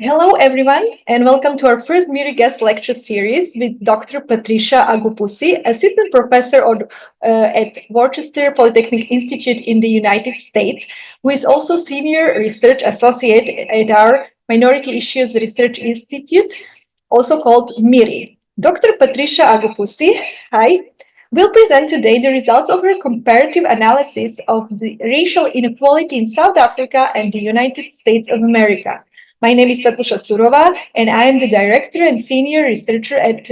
Hello, everyone, and welcome to our first MIRI guest lecture series with Dr. Patricia Agupusi, assistant professor at Worcester Polytechnic Institute in the United States, who is also senior research associate at our Minority Issues Research Institute, also called MIRI. Dr. Patricia Agupusi, hi, will present today the results of her comparative analysis of the racial inequality in South Africa and the United States of America. My name is Svetluša Surová, and I am the director and senior researcher at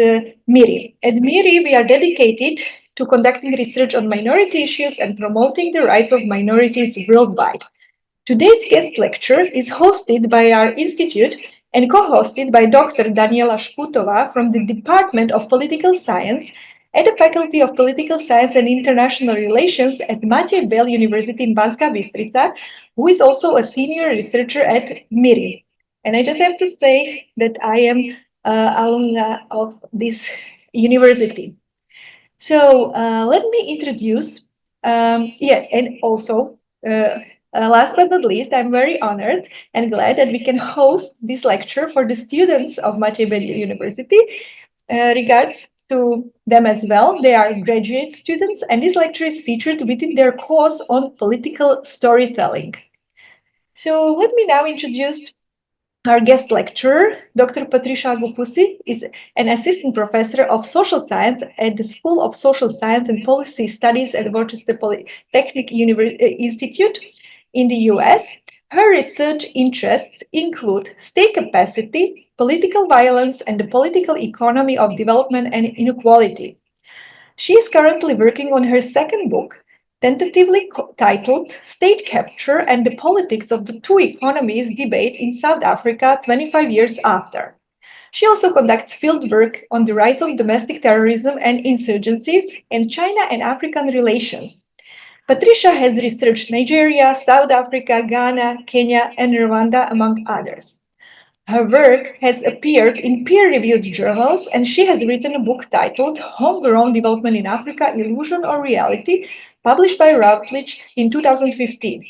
MIRI. At MIRI, we are dedicated to conducting research on minority issues and promoting the rights of minorities worldwide. Today's guest lecture is hosted by our institute and co-hosted by Dr. Daniela Šputova from the Department of Political Science at the Faculty of Political Science and International Relations at Matej Bell University in Banska Bystrica, who is also a senior researcher at MIRI. And I just have to say that I am alumna of this university. So let me introduce, and also, last but not least, I'm very honored and glad that we can host this lecture for the students of Matej Bell University. Regards to them as well. They are graduate students, and this lecture is featured within their course on political storytelling. So let me now introduce our guest lecturer. Dr. Patricia Agupusi is an assistant professor of social science at the School of Social Science and Policy Studies at Worcester Polytechnic Institute in the US. Her research interests include state capacity, political violence, and the political economy of development and inequality. She is currently working on her second book, tentatively titled State Capture and the Politics of the Two Economies Debate in South Africa 25 years after. She also conducts field work on the rise of domestic terrorism and insurgencies and China and African relations. Patricia has researched Nigeria, South Africa, Ghana, Kenya, and Rwanda, among others. Her work has appeared in peer-reviewed journals, and she has written a book titled Homegrown Development in Africa, Illusion or Reality, published by Routledge in 2015.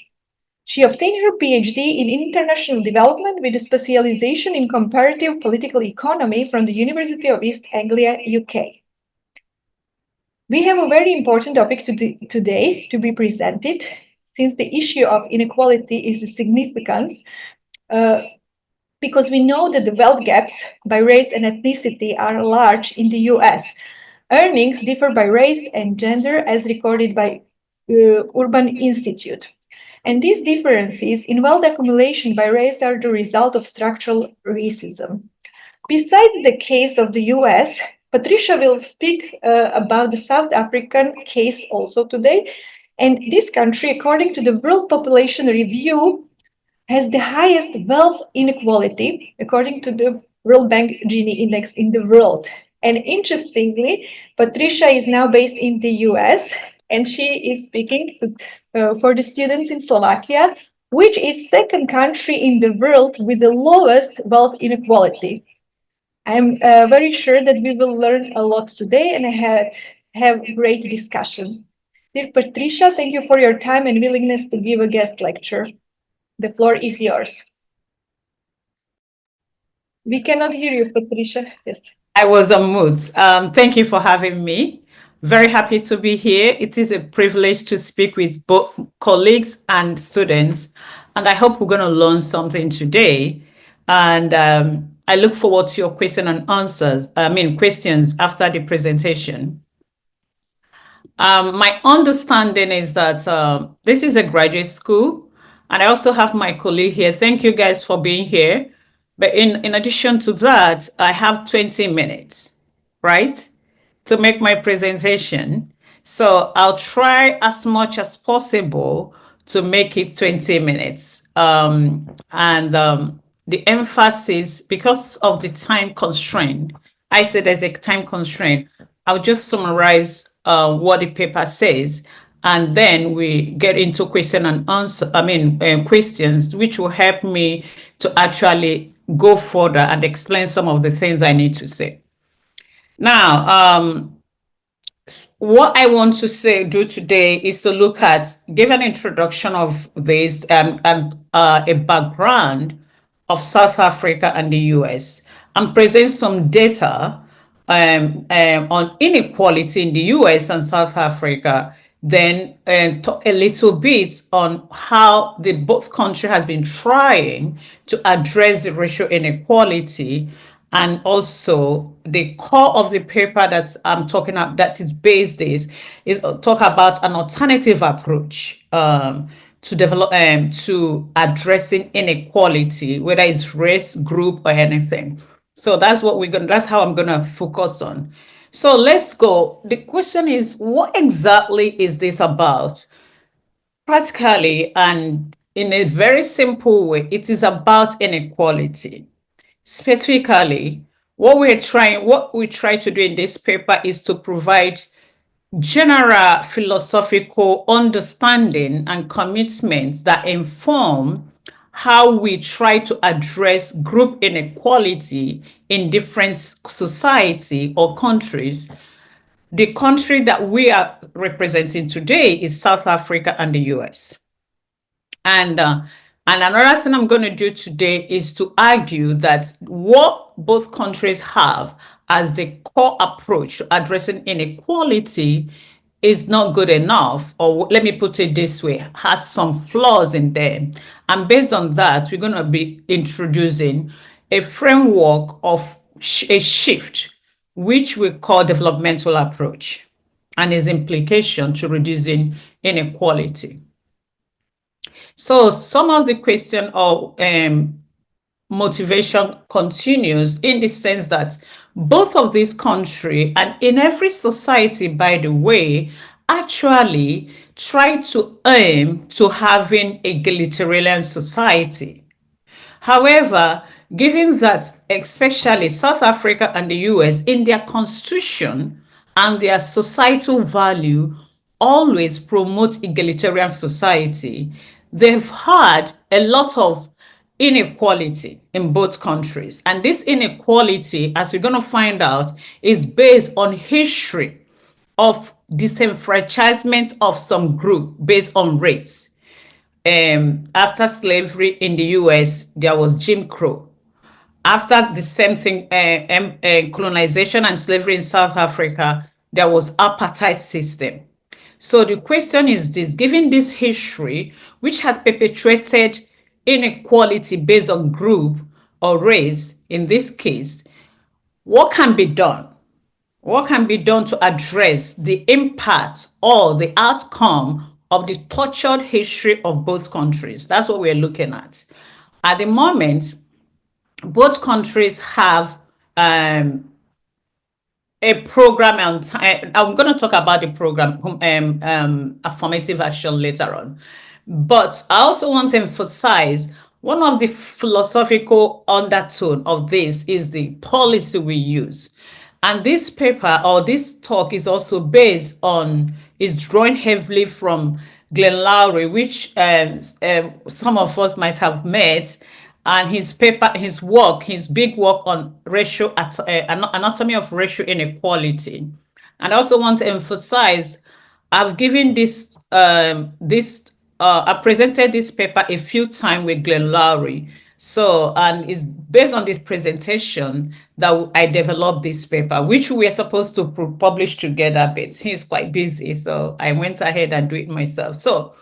She obtained her PhD in International Development with a specialization in Comparative Political Economy from the University of East Anglia, UK. We have a very important topic today to be presented, since the issue of inequality is significant, because we know that the wealth gaps by race and ethnicity are large in the US. Earnings differ by race and gender as recorded by Urban Institute. And these differences in wealth accumulation by race are the result of structural racism. Besides the case of the US, Patricia will speak about the South African case also today. And this country, according to the World Population Review, has the highest wealth inequality, according to the World Bank Gini Index in the world. And interestingly, Patricia is now based in the US, and she is speaking for the students in Slovakia, which is second country in the world with the lowest wealth inequality. I'm very sure that we will learn a lot today and have great discussion. Dear Patricia, thank you for your time and willingness to give a guest lecture. The floor is yours. We cannot hear you, Patricia. Yes. I was on mute. Thank you for having me. Very happy to be here. It is a privilege to speak with both colleagues and students, and I hope we're going to learn something today. And I look forward to your questions after the presentation. My understanding is that this is a graduate school, and I also have my colleague here. Thank you guys for being here. But in addition to that, I have 20 minutes, right, to make my presentation. So I'll try as much as possible to make it 20 minutes. The emphasis, because of the time constraint, I said there's a time constraint. I'll just summarize what the paper says, and then we get into questions, which will help me to actually go further and explain some of the things I need to say. Now, what I want to do today is to give an introduction of this and a background of South Africa and the US and present some data on inequality in the US and South Africa, then talk a little bit on how the both country has been trying to address the racial inequality, and also the core of the paper that I'm talking about that is based is talk about an alternative approach to develop to addressing inequality, whether it's race, group, or anything. So that's what that's how I'm gonna focus on. So let's go. The question is, what exactly is this about? Practically and in a very simple way, it is about inequality. Specifically, what we try to do in this paper is to provide general philosophical understanding and commitments that inform how we try to address group inequality in different society or countries. The country that we are representing today is South Africa and the US. And another thing I'm going to do today is to argue that what both countries have as the core approach to addressing inequality is not good enough, or let me put it this way, has some flaws in them. And based on that, we're going to be introducing a framework of a shift, which we call developmental approach, and its implication to reducing inequality. So some of the question of motivation continues in the sense that both of these countries and in every society, by the way, actually try to aim to having egalitarian society. However, given that especially South Africa and the US in their constitution and their societal value always promote egalitarian society, they've had a lot of inequality in both countries. And this inequality, as we're going to find out, is based on history of disenfranchisement of some group based on race. After slavery in the US, there was Jim Crow. After the same thing, colonization and slavery in South Africa, there was apartheid system. So the question is this: given this history, which has perpetuated inequality based on group or race, in this case, what can be done? What can be done to address the impact or the outcome of the tortured history of both countries? That's what we're looking at. At the moment, both countries have a program, and I'm going to talk about the program, affirmative action, later on. But I also want to emphasize one of the philosophical undertone of this is the policy we use. And this paper or this talk is also based on, is drawing heavily from Glenn Lowry, which some of us might have met, and his paper, his work, his big work on racial anatomy of racial inequality. And I also want to emphasize, I've given this, I presented this paper a few times with Glenn Lowry. So, and it's based on this presentation that I developed this paper, which we are supposed to publish together, but he's quite busy. So I went ahead and do it myself. So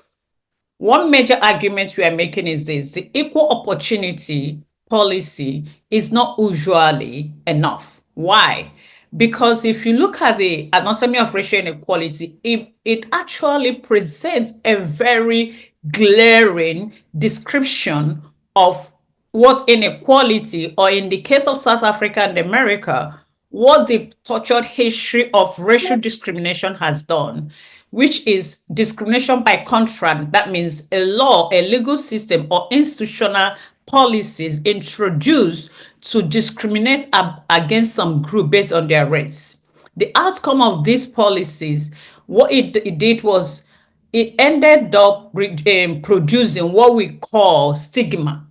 one major argument we are making is this: the equal opportunity policy is not usually enough. Why? Because if you look at the anatomy of racial inequality, it actually presents a very glaring description of what inequality, or in the case of South Africa and America, what the tortured history of racial discrimination has done, which is discrimination by contract. That means a law, a legal system, or institutional policies introduced to discriminate against some group based on their race. The outcome of these policies, what it did was it ended up producing what we call stigma.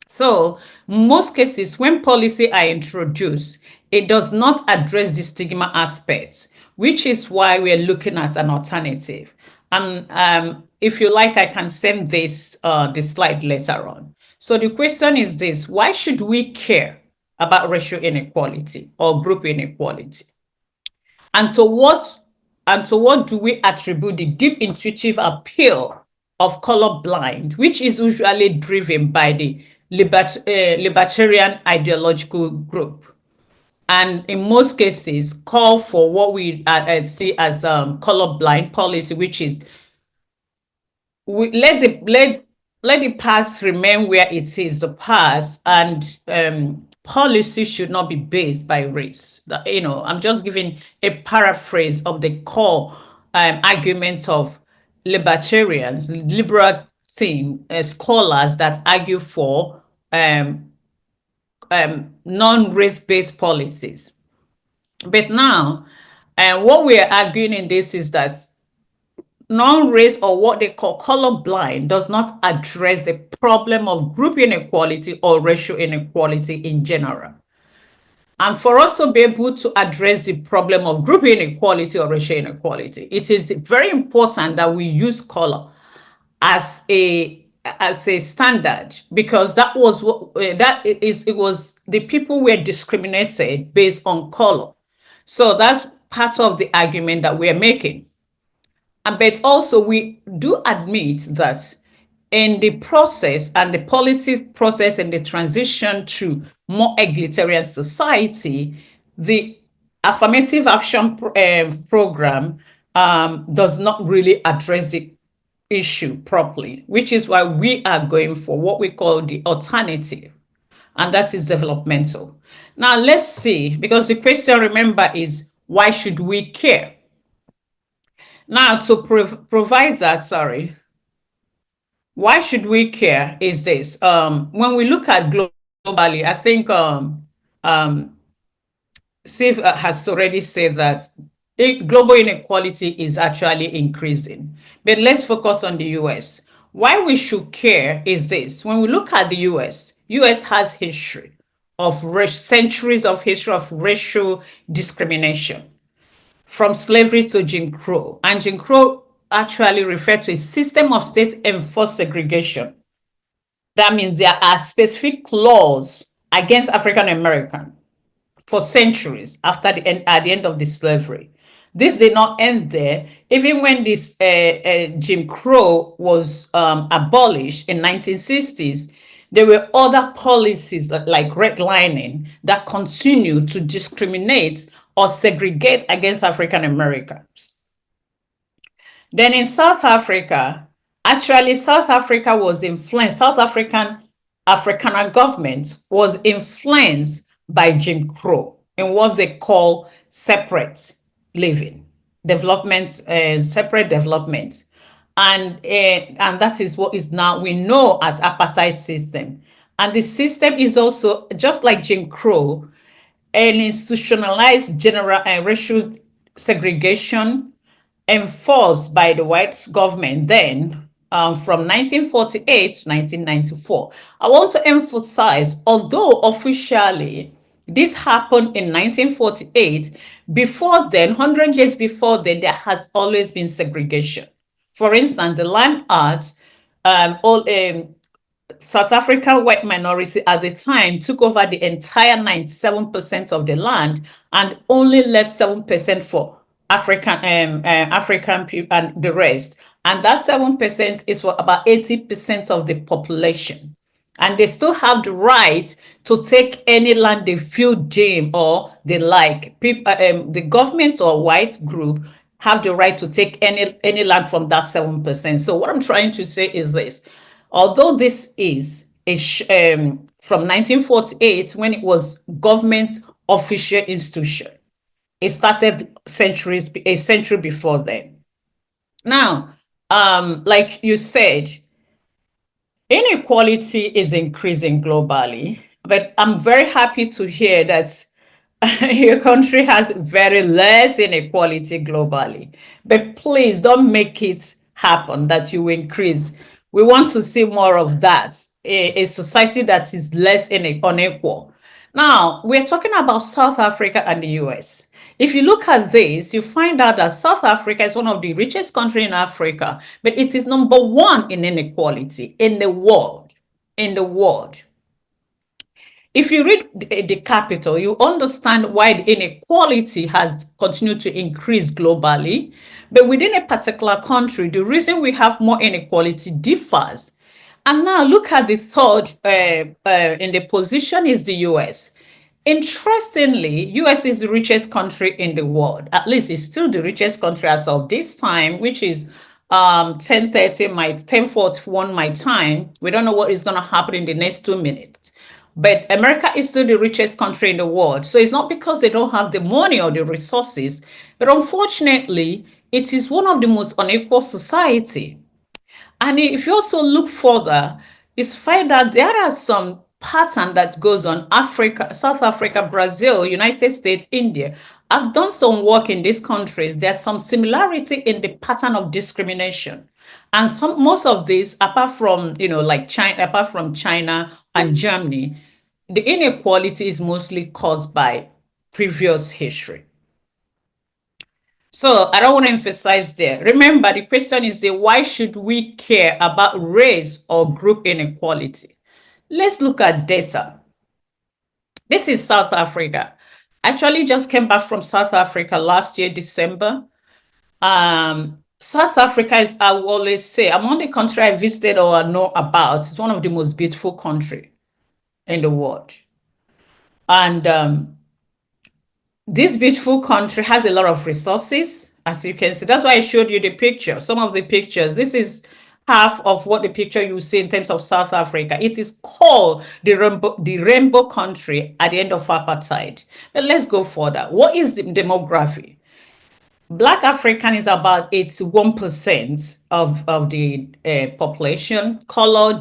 So most cases, when policy are introduced, it does not address the stigma aspect, which is why we're looking at an alternative. And if you like, I can send this slide later on. So the question is this: why should we care about racial inequality or group inequality? And to what do we attribute the deep intuitive appeal of colorblind, which is usually driven by the libertarian ideological group, and in most cases call for what we see as colorblind policy, which is let the past remain where it is, the past, and policy should not be based by race. I'm just giving a paraphrase of the core arguments of libertarians, liberal scholars that argue for non-race-based policies. But now, what we are arguing in this is that non-race, or what they call colorblind, does not address the problem of group inequality or racial inequality in general. And for us to be able to address the problem of group inequality or racial inequality, it is very important that we use color as a standard, because that was what it was. The people were discriminated based on color. So that's part of the argument that we're making. But also, we do admit that in the process and the policy process and the transition to more egalitarian society, the affirmative action program does not really address the issue properly, which is why we are going for what we call the alternative, and that is developmental. Now, let's see, because the question, remember, is why should we care? Now, to provide that, why should we care is this. When we look at globally, I think Steve has already said that global inequality is actually increasing. But let's focus on the US. Why we should care is this. When we look at the US has history of centuries of history of racial discrimination, from slavery to Jim Crow. And Jim Crow actually referred to a system of state-enforced segregation. That means there are specific laws against African Americans for centuries after at the end of the slavery. This did not end there. Even when this Jim Crow was abolished in 1960s, there were other policies like redlining that continued to discriminate or segregate against African Americans. Then in South Africa, actually South Africa was influenced, Afrikaner government was influenced by Jim Crow in what they call separate living, development, separate development. And that is what is now we know as apartheid system. And the system is also, just like Jim Crow, an institutionalized general racial segregation enforced by the white government then from 1948 to 1994. I want to emphasize, although officially this happened in 1948, before then, 100 years before then, there has always been segregation. For instance, the Land Act, South African white minority at the time took over the entire 97% of the land and only left 7% for African people and the rest. And that 7% is for about 80% of the population. And they still have the right to take any land they feel deem or they like. The government or white group have the right to take any land from that 7%. So what I'm trying to say is this. Although this is from 1948, when it was government official institution, it started a century before then. Now, like you said, inequality is increasing globally, but I'm very happy to hear that your country has very less inequality globally. But please don't make it happen that you increase. We want to see more of that, a society that is less unequal. Now, we're talking about South Africa and the US. If you look at this, you find out that South Africa is one of the richest countries in Africa, but it is number one in inequality in the world. in the world. If you read the capital, you understand why the inequality has continued to increase globally. But within a particular country, the reason we have more inequality differs. And now look at the third in the position is the US. Interestingly, US is the richest country in the world. At least it's still the richest country as of this time, which is 10:30 my 10:41 my time. We don't know what is going to happen in the next 2 minutes. But America is still the richest country in the world. So it's not because they don't have the money or the resources, but unfortunately, it is one of the most unequal society. And if you also look further, you find that there are some pattern that goes on Africa, South Africa, Brazil, United States, India. I've done some work in these countries. There's some similarity in the pattern of discrimination. And most of these, apart from, like China, apart from China and Germany, the inequality is mostly caused by previous history. So I don't want to emphasize there. Remember, the question is why should we care about race or group inequality? Let's look at data. This is South Africa. Actually just came back from South Africa last year, December. South Africa is, I will always say, among the country I visited or I know about, it's one of the most beautiful country in the world. And this beautiful country has a lot of resources, as you can see. That's why I showed you the picture, some of the pictures. This is half of what the picture you see in terms of South Africa. It is called the rainbow country at the end of apartheid. But let's go further. What is the demography? Black African is about 81% of the population.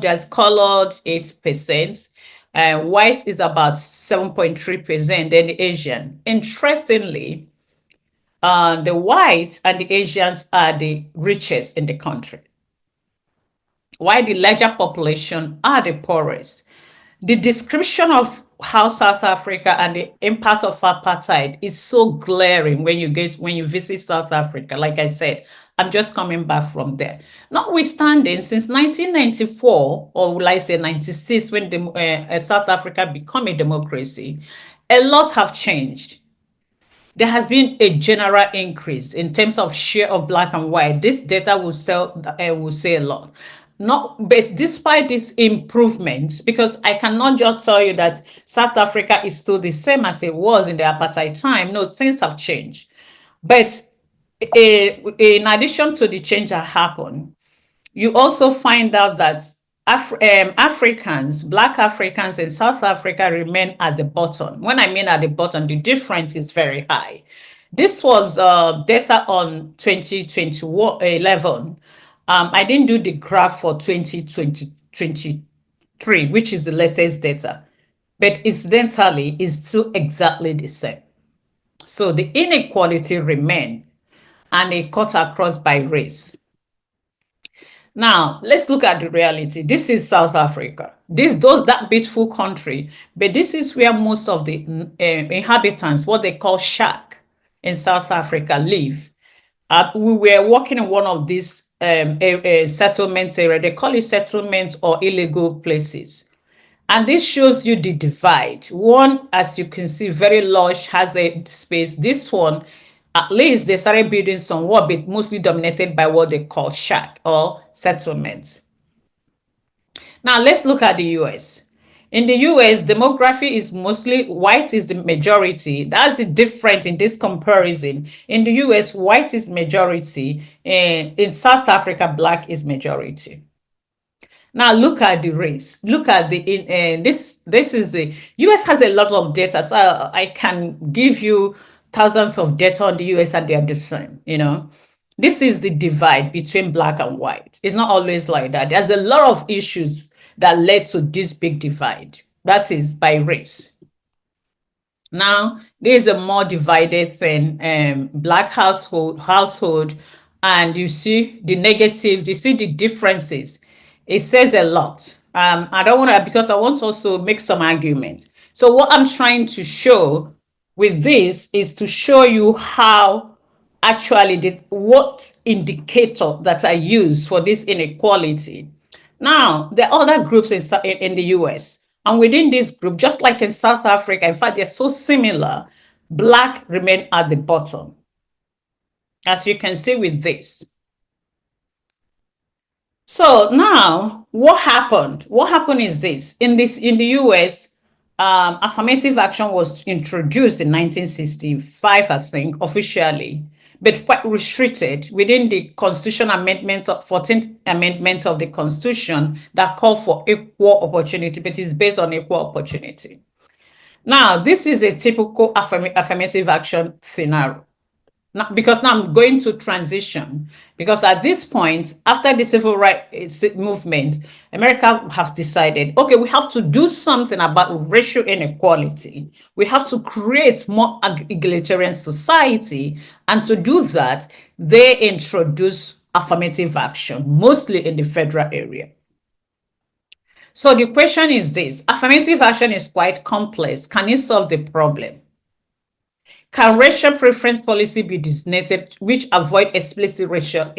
There's colored 8%. White is about 7.3%, then the Asian. Interestingly, the whites and the Asians are the richest in the country, while the larger population are the poorest. The description of how South Africa and the impact of apartheid is so glaring when you visit South Africa. Like I said, I'm just coming back from there. Notwithstanding, since 1994, or will I say 96, when South Africa became a democracy, a lot have changed. There has been a general increase in terms of share of black and white. This data will say a lot. But despite this improvement, because I cannot just tell you that South Africa is still the same as it was in the apartheid time. No, things have changed. But in addition to the change that happened, you also find out that Africans, Black Africans in South Africa remain at the bottom. When I mean at the bottom, the difference is very high. This was data on 2011. I didn't do the graph for 2023, which is the latest data, but incidentally, it's still exactly the same. So the inequality remain, and it cut across by race. Now, let's look at the reality. This is South Africa. That beautiful country, but this is where most of the inhabitants, what they call shack in South Africa, live. We were working in one of these settlements area. They call it settlements or illegal places. And this shows you the divide. One, as you can see, very large, has a space. This one, at least they started building somewhat, but mostly dominated by what they call shack or settlements. Now let's look at the US. In the US, demography is mostly white is the majority. That's the difference in this comparison. In the US, white is majority. In South Africa, black is majority. Now look at the race. Look at this is the US has a lot of data. So I can give you thousands of data on the US and they are the same, This is the divide between black and white. It's not always like that. There's a lot of issues that led to this big divide. That is by race. Now, there is a more divided thing, black household, and you see the negative, you see the differences. It says a lot. I don't want to, because I want to also make some argument. So what I'm trying to show with this is to show you how actually what indicator that I use for this inequality. Now, there are other groups in the US, and within this group, just like in South Africa, in fact, they're so similar, Black remain at the bottom, as you can see with this. So now, what happened? What happened is this: in the US, affirmative action was introduced in 1965, I think, officially, but quite restricted within the Constitution Amendment of 14th Amendment of the Constitution that call for equal opportunity, but is based on equal opportunity. Now, this is a typical affirmative action scenario. Now, because now I'm going to transition, because at this point, after the civil rights movement, America have decided, okay, we have to do something about racial inequality. We have to create more egalitarian society. And to do that, they introduce affirmative action, mostly in the federal area. So the question is this: affirmative action is quite complex. Can it solve the problem? Can racial preference policy be designated which avoid explicit racial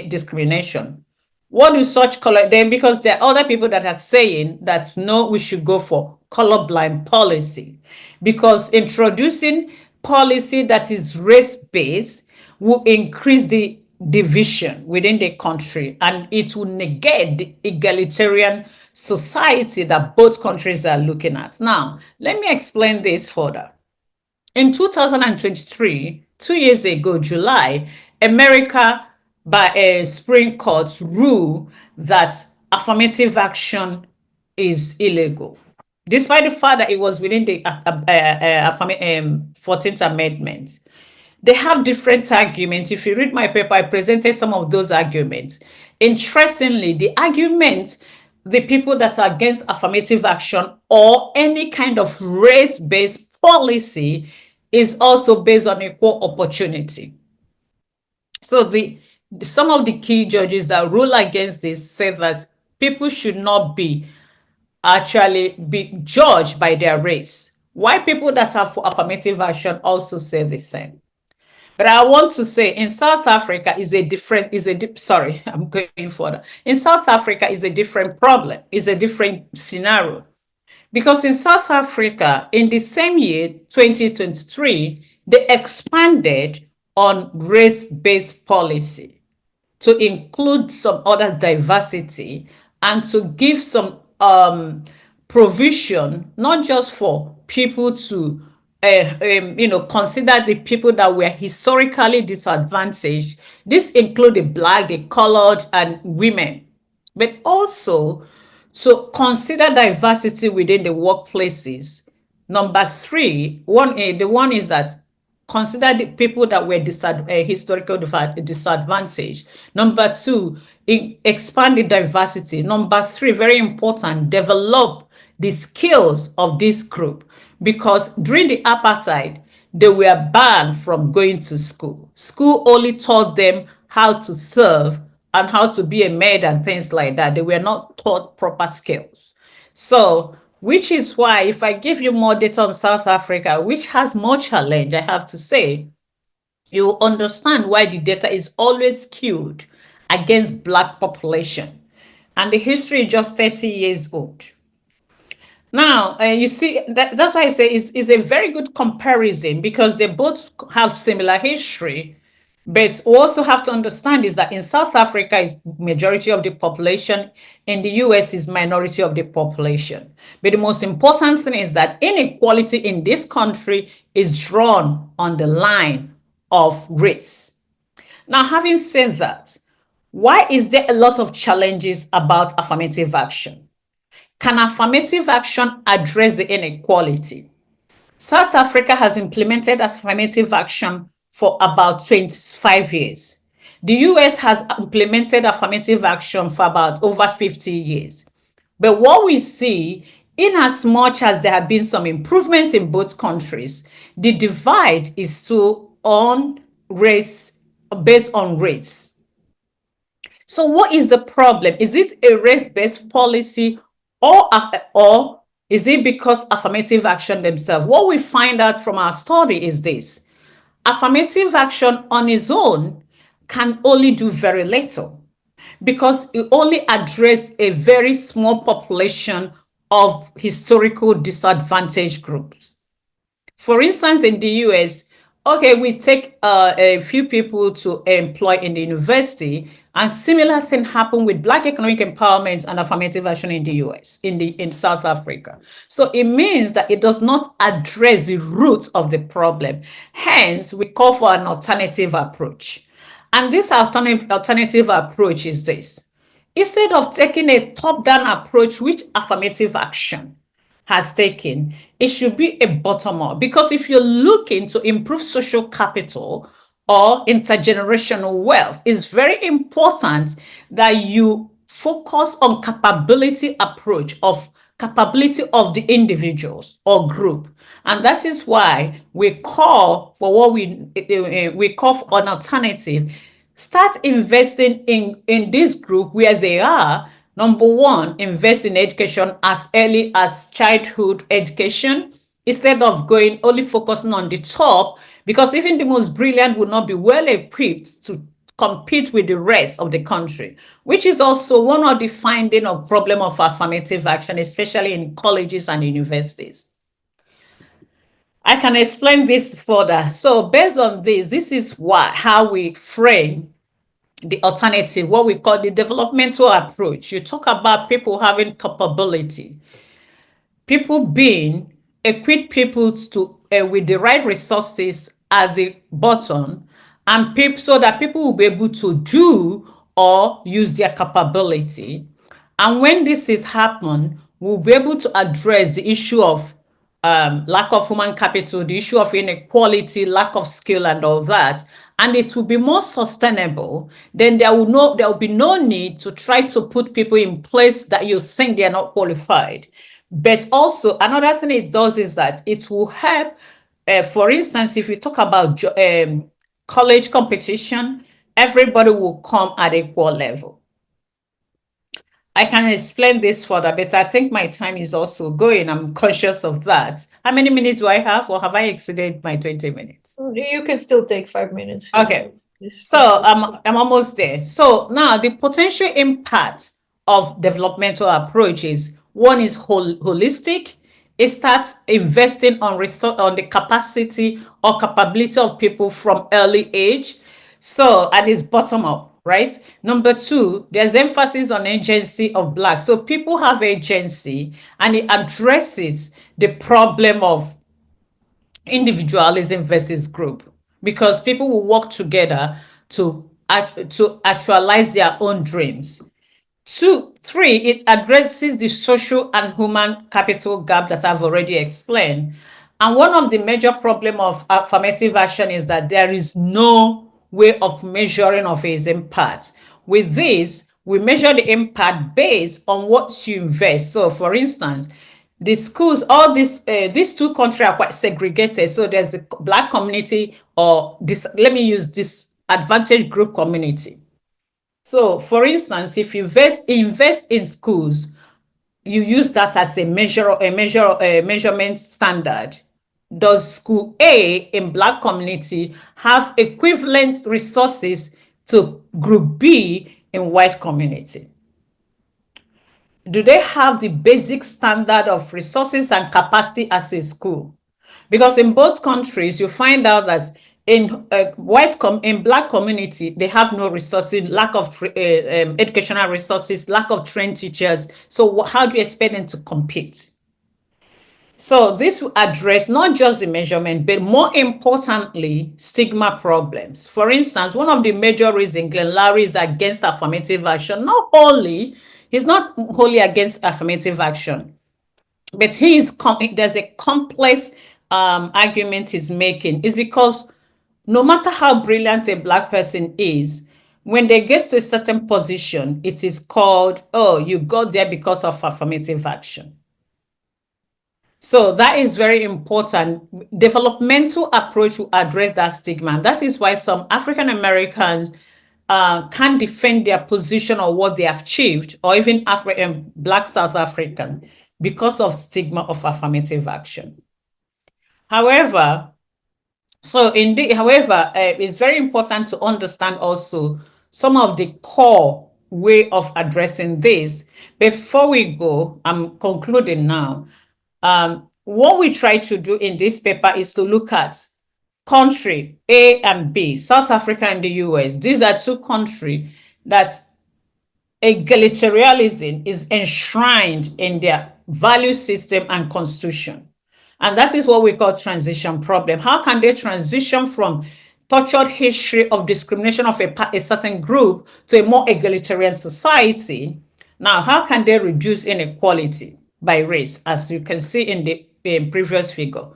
discrimination? What do such color then? Because there are other people that are saying that no, we should go for colorblind policy, because introducing policy that is race-based will increase the division within the country, and it will negate the egalitarian society that both countries are looking at. Now, let me explain this further. In 2023, 2 years ago, July, America, by a Supreme Court, ruled that affirmative action is illegal, despite the fact that it was within the 14th Amendment. They have different arguments. If you read my paper, I presented some of those arguments. Interestingly, the arguments, the people that are against affirmative action or any kind of race-based policy is also based on equal opportunity. So some of the key judges that rule against this say that people should not be judged by their race. Why people that are for affirmative action also say the same. But I want to say in South Africa I'm going further. In South Africa is a different problem, is a different scenario. Because in South Africa, in the same year, 2023, they expanded on race-based policy to include some other diversity and to give some provision, not just for people to consider the people that were historically disadvantaged. This include the Black, the colored, and women, but also to consider diversity within the workplaces. Number three, the one is that consider the people that were historically disadvantaged. Number two, expand the diversity. Number three, very important, develop the skills of this group, because during the apartheid, they were banned from going to school. School only taught them how to serve and how to be a maid and things like that. They were not taught proper skills. So, which is why if I give you more data on South Africa, which has more challenge, I have to say, you will understand why the data is always skewed against Black population. And the history is just 30 years old. Now, you see, that's why I say it's a very good comparison, because they both have similar history. But we also have to understand is that in South Africa is majority of the population, in the US is minority of the population. But the most important thing is that inequality in this country is drawn on the line of race. Now, having said that, why is there a lot of challenges about affirmative action? Can affirmative action address the inequality? South Africa has implemented affirmative action for about 25 years. The US has implemented affirmative action for about over 50 years. But what we see, in as much as there have been some improvements in both countries, the divide is still on race, based on race. So what is the problem? Is it a race-based policy, or is it because affirmative action themselves? What we find out from our study is this: affirmative action on its own can only do very little. because it only addressed a very small population of historical disadvantaged groups. For instance, in the US, okay, we take a few people to employ in the university, and similar thing happened with Black economic empowerment and affirmative action in the US, in South Africa. So it means that it does not address the roots of the problem. Hence, we call for an alternative approach. And this alternative approach is this. Instead of taking a top-down approach, which affirmative action has taken, it should be a bottom-up. Because if you're looking to improve social capital or intergenerational wealth, it's very important that you focus on capability of the individuals or group. And that is why we call for we call for an alternative. Start investing in this group where they are. Number one, invest in education as early as childhood education, instead of going only focusing on the top, because even the most brilliant will not be well equipped to compete with the rest of the country, which is also one of the finding of problem of affirmative action, especially in colleges and universities. I can explain this further. So based on this is how we frame the alternative, what we call the developmental approach. You talk about people having capability, people being equip people to with the right resources at the bottom, and people, so that people will be able to do or use their capability. And when this is happen, we'll be able to address the issue of lack of human capital, the issue of inequality, lack of skill, and all that, and it will be more sustainable. Then there will be no need to try to put people in place that you think they are not qualified. But also another thing it does is that it will help. For instance, if you talk about college competition, everybody will come at equal level. I can explain this further, but I think my time is also going. I'm conscious of that. How many minutes do I have, or have I exceeded my 20 minutes? You can still take 5 minutes. Okay. So I'm almost there. So now the potential impact of developmental approaches, one is holistic. It starts investing on the capacity or capability of people from early age. So, and it's bottom up, right? Number two, there's emphasis on agency of Black. So people have agency, and it addresses the problem of individualism versus group, because people will work together to actualize their own dreams. 2, 3, it addresses the social and human capital gap that I've already explained. And one of the major problems of affirmative action is that there is no way of measuring of its impact. With this, we measure the impact based on what you invest. So, for instance, the schools, all these two countries are quite segregated. So there's a Black community, or this, let me use this advantaged group community. So, for instance, if you invest in schools, you use that as a measurement standard. Does school A in Black community have equivalent resources to group B in white community? Do they have the basic standard of resources and capacity as a school? Because in both countries, you find out that in in Black community, they have no resources, lack of educational resources, lack of trained teachers. So how do you expect them to compete? So this will address not just the measurement, but more importantly, stigma problems. For instance, one of the major reasons Glenn Lowry is against affirmative action, he's not wholly against affirmative action, but there's a complex argument he's making, is because no matter how brilliant a Black person is, when they get to a certain position, it is called, oh, you got there because of affirmative action. So that is very important. Developmental approach will address that stigma. That is why some African Americans can't defend their position or what they have achieved, or even Black South African, because of stigma of affirmative action. However, it's very important to understand also some of the core way of addressing this. Before we go, I'm concluding now. What we try to do in this paper is to look at country A and B, South Africa and the US. These are two countries that egalitarianism is enshrined in their value system and constitution. And that is what we call transition problem. How can they transition from tortured history of discrimination of a certain group to a more egalitarian society? Now, how can they reduce inequality by race, as you can see in the previous figure?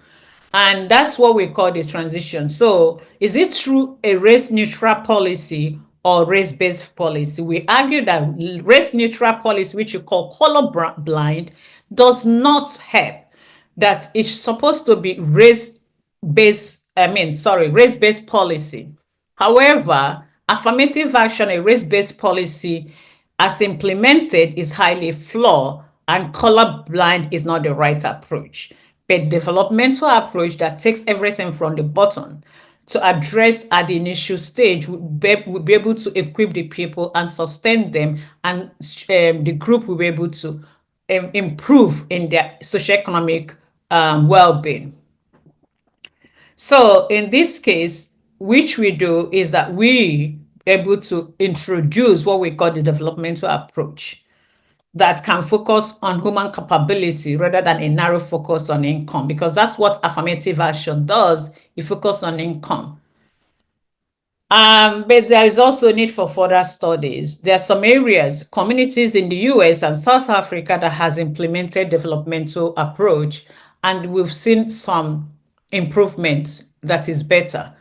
And that's what we call the transition. So is it through a race-neutral policy or race-based policy? We argue that race-neutral policy, which you call colorblind, does not help. That it's supposed to be race-based policy. However, affirmative action, a race-based policy, as implemented, is highly flawed, and colorblind is not the right approach. But developmental approach that takes everything from the bottom to address at the initial stage would be able to equip the people and sustain them, and the group will be able to improve in their socioeconomic well-being. So in this case, which we do is that we able to introduce what we call the developmental approach that can focus on human capability rather than a narrow focus on income, because that's what affirmative action does. It focuses on income. But there is also a need for further studies. There are some areas, communities in the US and South Africa that has implemented developmental approach, and we've seen some improvements that is better.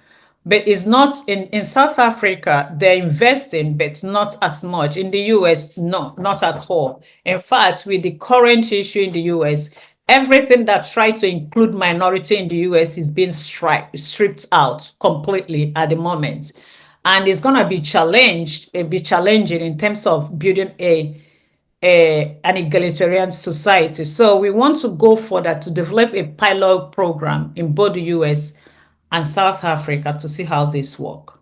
But it's not in South Africa, they're investing, but not as much. In the US, no, not at all. In fact, with the current issue in the US, everything that tried to include minority in the US is being stripped out completely at the moment. And it's going to be challenging in terms of building an egalitarian society. So we want to go further to develop a pilot program in both the US and South Africa to see how this work.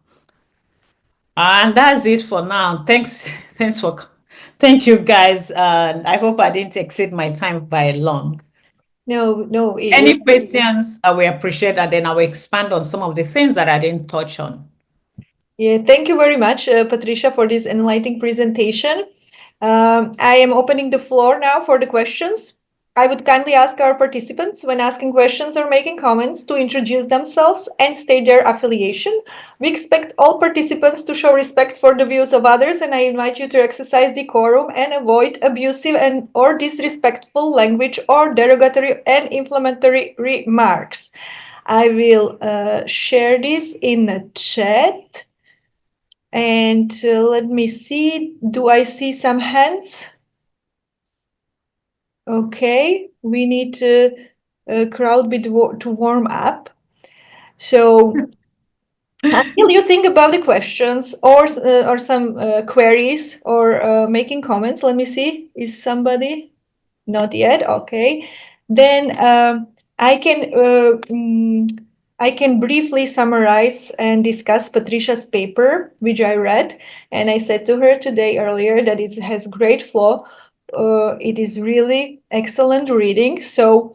And that's it for now. Thank you guys. I hope I didn't exceed my time by long. No. Any questions? I will appreciate, and then I will expand on some of the things that I didn't touch on. Yeah, thank you very much, Patricia, for this enlightening presentation. I am opening the floor now for the questions. I would kindly ask our participants, when asking questions or making comments, to introduce themselves and state their affiliation. We expect all participants to show respect for the views of others, and I invite you to exercise decorum and avoid abusive or disrespectful language or derogatory and inflammatory remarks. I will share this in the chat. And let me see, do I see some hands? Okay, we need a crowd bit to warm up. So until you think about the questions or some queries or making comments, let me see, is somebody? Not yet, okay. Then I can briefly summarize and discuss Patricia's paper, which I read, and I said to her today earlier that it has great flow. It is really excellent reading. So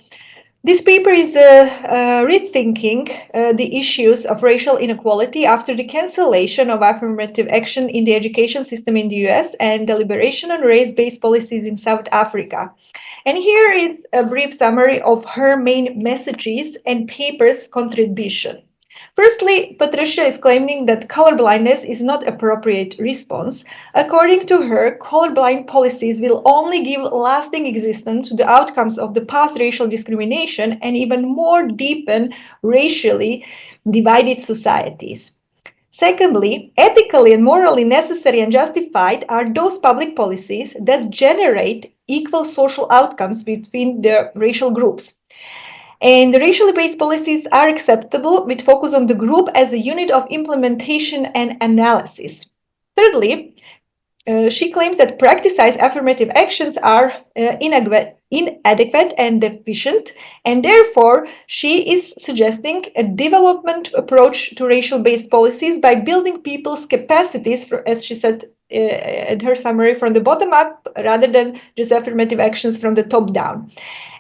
this paper is rethinking the issues of racial inequality after the cancellation of affirmative action in the education system in the US and deliberation on race-based policies in South Africa. And here is a brief summary of her main messages and paper's contribution. Firstly, Patricia is claiming that colorblindness is not appropriate response. According to her, colorblind policies will only give lasting existence to the outcomes of the past racial discrimination and even more deepen racially divided societies. Secondly, ethically and morally necessary and justified are those public policies that generate equal social outcomes between the racial groups. And the racially based policies are acceptable with focus on the group as a unit of implementation and analysis. Thirdly, she claims that practiced affirmative actions are inadequate and deficient, and therefore she is suggesting a development approach to racial-based policies by building people's capacities, as she said, at her summary, from the bottom up rather than just affirmative actions from the top down.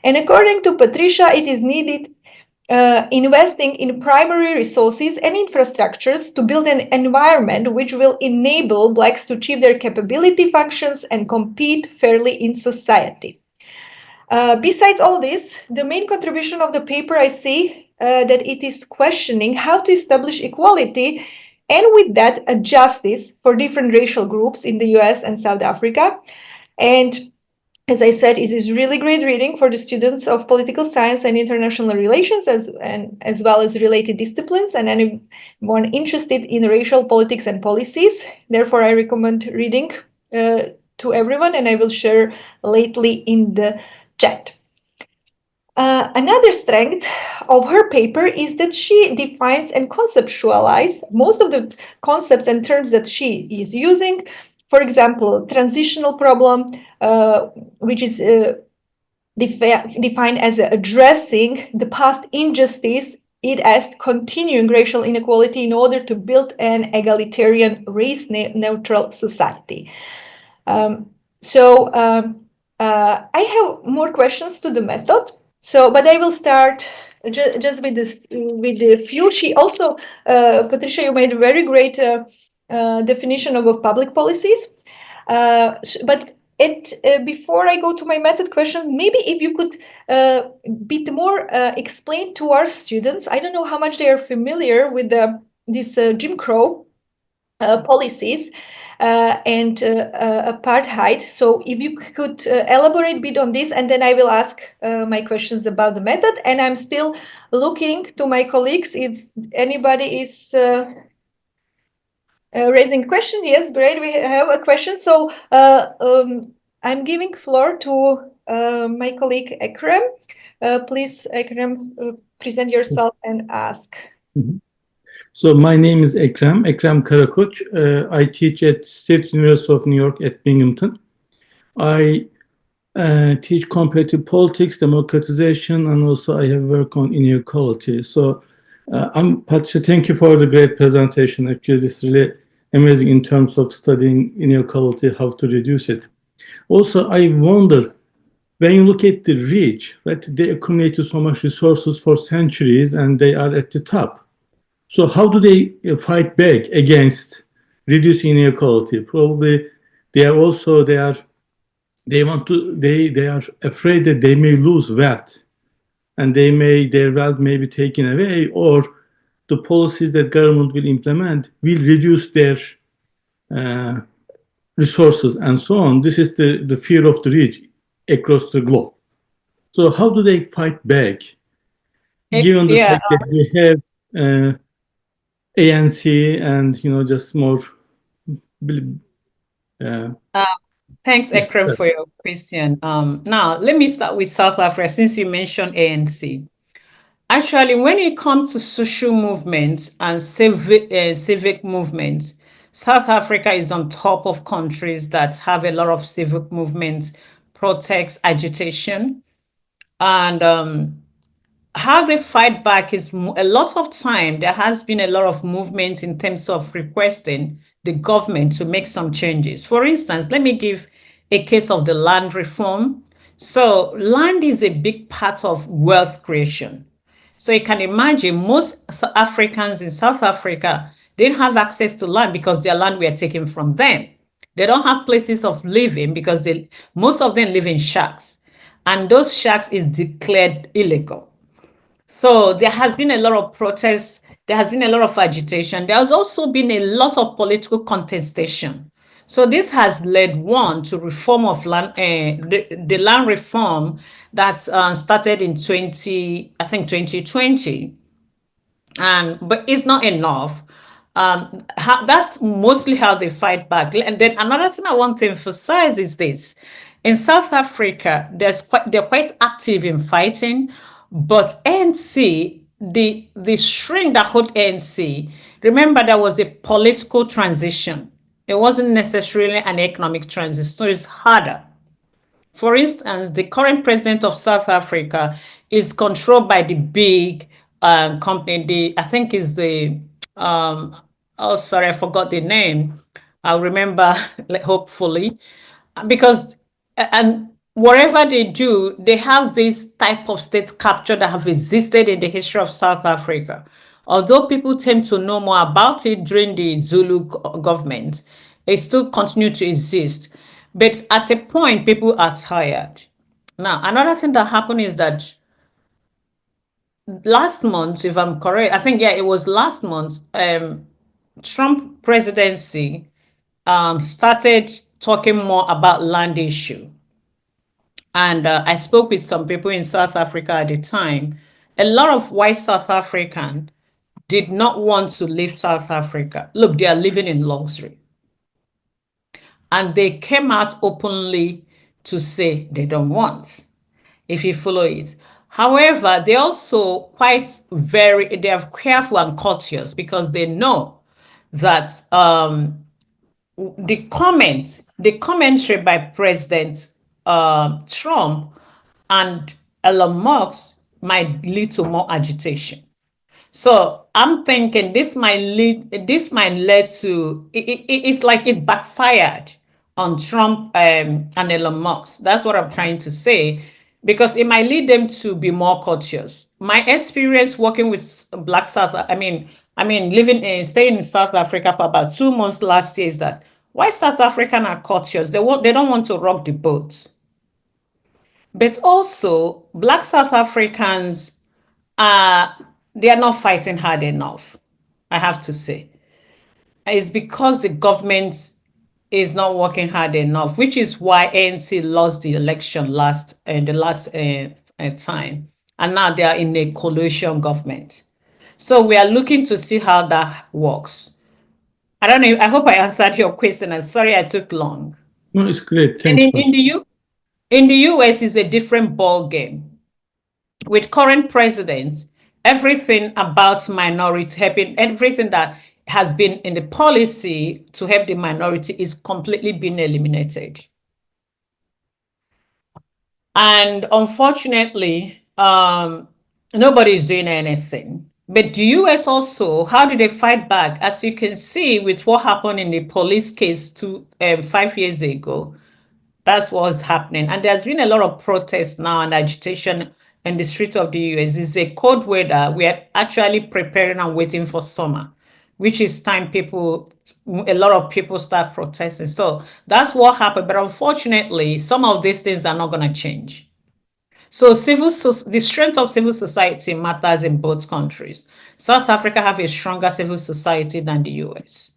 And according to Patricia, it is needed investing in primary resources and infrastructures to build an environment which will enable Blacks to achieve their capability functions and compete fairly in society. Besides all this, the main contribution of the paper, I see that it is questioning how to establish equality and with that a justice for different racial groups in the US and South Africa. And as I said, it is really great reading for the students of political science and international relations as well as related disciplines and anyone interested in racial politics and policies. Therefore, I recommend reading to everyone, and I will share lately in the chat. Another strength of her paper is that she defines and conceptualizes most of the concepts and terms that she is using. For example, transitional problem, which is defined as addressing the past injustice, it as continuing racial inequality in order to build an egalitarian, race-neutral society. I have more questions to the method. But I will start just with this, with the few. She also, Patricia, you made a very great definition of public policies. But before I go to my method questions, maybe if you could bit more explain to our students. I don't know how much they are familiar with these Jim Crow policies. And apartheid. So if you could elaborate a bit on this, and then I will ask my questions about the method. And I'm still looking to my colleagues if anybody is raising questions. Yes, great. We have a question. So I'm giving floor to my colleague Ekrem. Please, Ekrem, present yourself and ask. Mm-hmm. So my name is Ekrem Karakoç. I teach at State University of New York at Binghamton. I teach comparative politics, democratization, and also I have worked on inequality. So Patricia, thank you for the great presentation. Actually, this is really amazing in terms of studying inequality, how to reduce it. Also, I wonder, when you look at the rich, right, they accumulated so much resources for centuries and they are at the top. So how do they fight back against reducing inequality? Probably they are afraid that they may lose wealth, and their wealth may be taken away, or the policies that government will implement will reduce their resources and so on. This is the fear of the rich across the globe. So how do they fight back, given the fact that we have ANC and just more. Thanks, Ekrem, for your question. Now, let me start with South Africa, since you mentioned ANC. Actually, when it comes to social movements and civic movements, South Africa is on top of countries that have a lot of civic movements, protests, agitation, and how they fight back is a lot of time. There has been a lot of movement in terms of requesting the government to make some changes. For instance, let me give a case of the land reform. So land is a big part of wealth creation. So you can imagine most Africans in South Africa didn't have access to land because their land were taken from them. They don't have places of living because most of them live in shacks, and those shacks is declared illegal. So there has been a lot of protests. There has been a lot of agitation. There has also been a lot of political contestation. So this has led one to reform of land, the land reform that started in 2020, but it's not enough. That's mostly how they fight back. And then another thing I want to emphasize is this: in South Africa, they're quite active in fighting, but ANC, the string that hold ANC, remember there was a political transition. It wasn't necessarily an economic transition, so it's harder. For instance, the current president of South Africa is controlled by the big company. I think is the oh sorry, I forgot the name. I'll remember, like, hopefully, because and whatever they do, they have this type of state capture that have existed in the history of South Africa. Although people tend to know more about it during the Zulu government, it still continues to exist. But at a point, people are tired. Now, another thing that happened is that last month, if I'm correct, I think, yeah, it was last month, Trump presidency started talking more about land issue. And I spoke with some people in South Africa at the time. A lot of white South Africans did not want to leave South Africa. Look, they are living in luxury. And they came out openly to say they don't want, if you follow it. However, they also they are careful and cautious because they know that the commentary by President Trump and Elon Musk might lead to more agitation. So I'm thinking this might lead to it's like it backfired on Trump and Elon Musk. That's what I'm trying to say, because it might lead them to be more cautious. My experience working with Black South, staying in South Africa for about 2 months last year is that why South Africans are cautious. They don't want to rock the boat. But also, Black South Africans they are not fighting hard enough, I have to say. It's because the government is not working hard enough, which is why ANC lost the election last time. And now they are in a coalition government. So we are looking to see how that works. I don't know. I hope I answered your question. I'm sorry I took long. No, it's great. And Thanks. in the US is a different ball game. With current president, everything about minority helping, everything that has been in the policy to help the minority is completely been eliminated. And unfortunately, nobody is doing anything. But the US also, how do they fight back? As you can see with what happened in the police case 5 years ago, that's what's happening. And there's been a lot of protests now and agitation in the streets of the US. It's a cold weather. We are actually preparing and waiting for summer, which is time a lot of people start protesting. So that's what happened. But unfortunately, some of these things are not going to change. So the strength of civil society matters in both countries. South Africa have a stronger civil society than the US.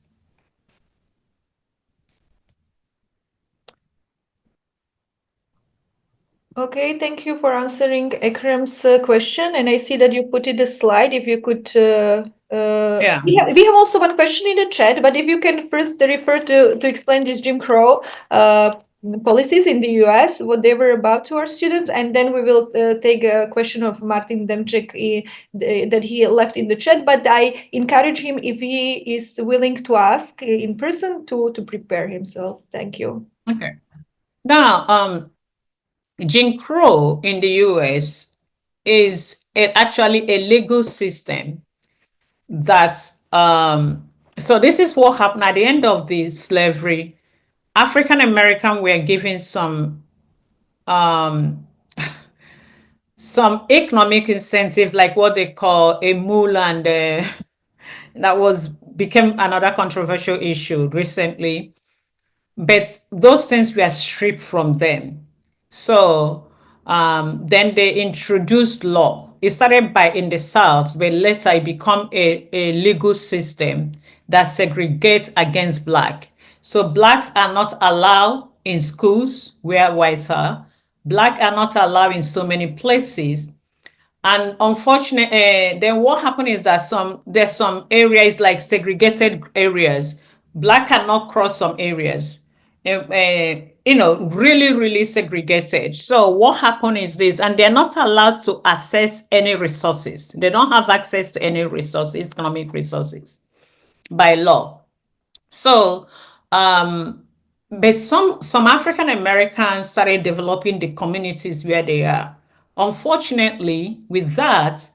Okay, thank you for answering Ekrem's question. And I see that you put in the slide. If you could, Yeah. we have also one question in the chat, but if you can first refer to explain this Jim Crow policies in the US, what they were about to our students, and then we will take a question of Martin Demchek that he left in the chat. But I encourage him, if he is willing to ask in person, to prepare himself. Thank you. Okay. Now, Jim Crow in the US is actually a legal system that, so this is what happened at the end of the slavery. African American were given some economic incentive, like what they call a mule, and that became another controversial issue recently. But those things were stripped from them. So then they introduced law. It started in the South, but later it became a legal system that segregates against Black. So Blacks are not allowed in schools where whites are. Black are not allowed in so many places. And unfortunately, then what happened is that there's some areas, like segregated areas. Black cannot cross some areas, really, really segregated. So what happened is this, and they're not allowed to access any resources. They don't have access to any resources, economic resources, by law. So, but some African Americans started developing the communities where they are. Unfortunately, with that,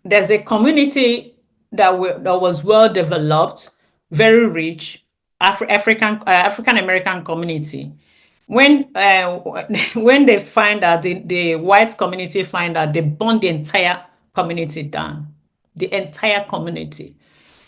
there's a community that was well developed, very rich African American community. When when they find out, the white community find out, they burn the entire community down, the entire community.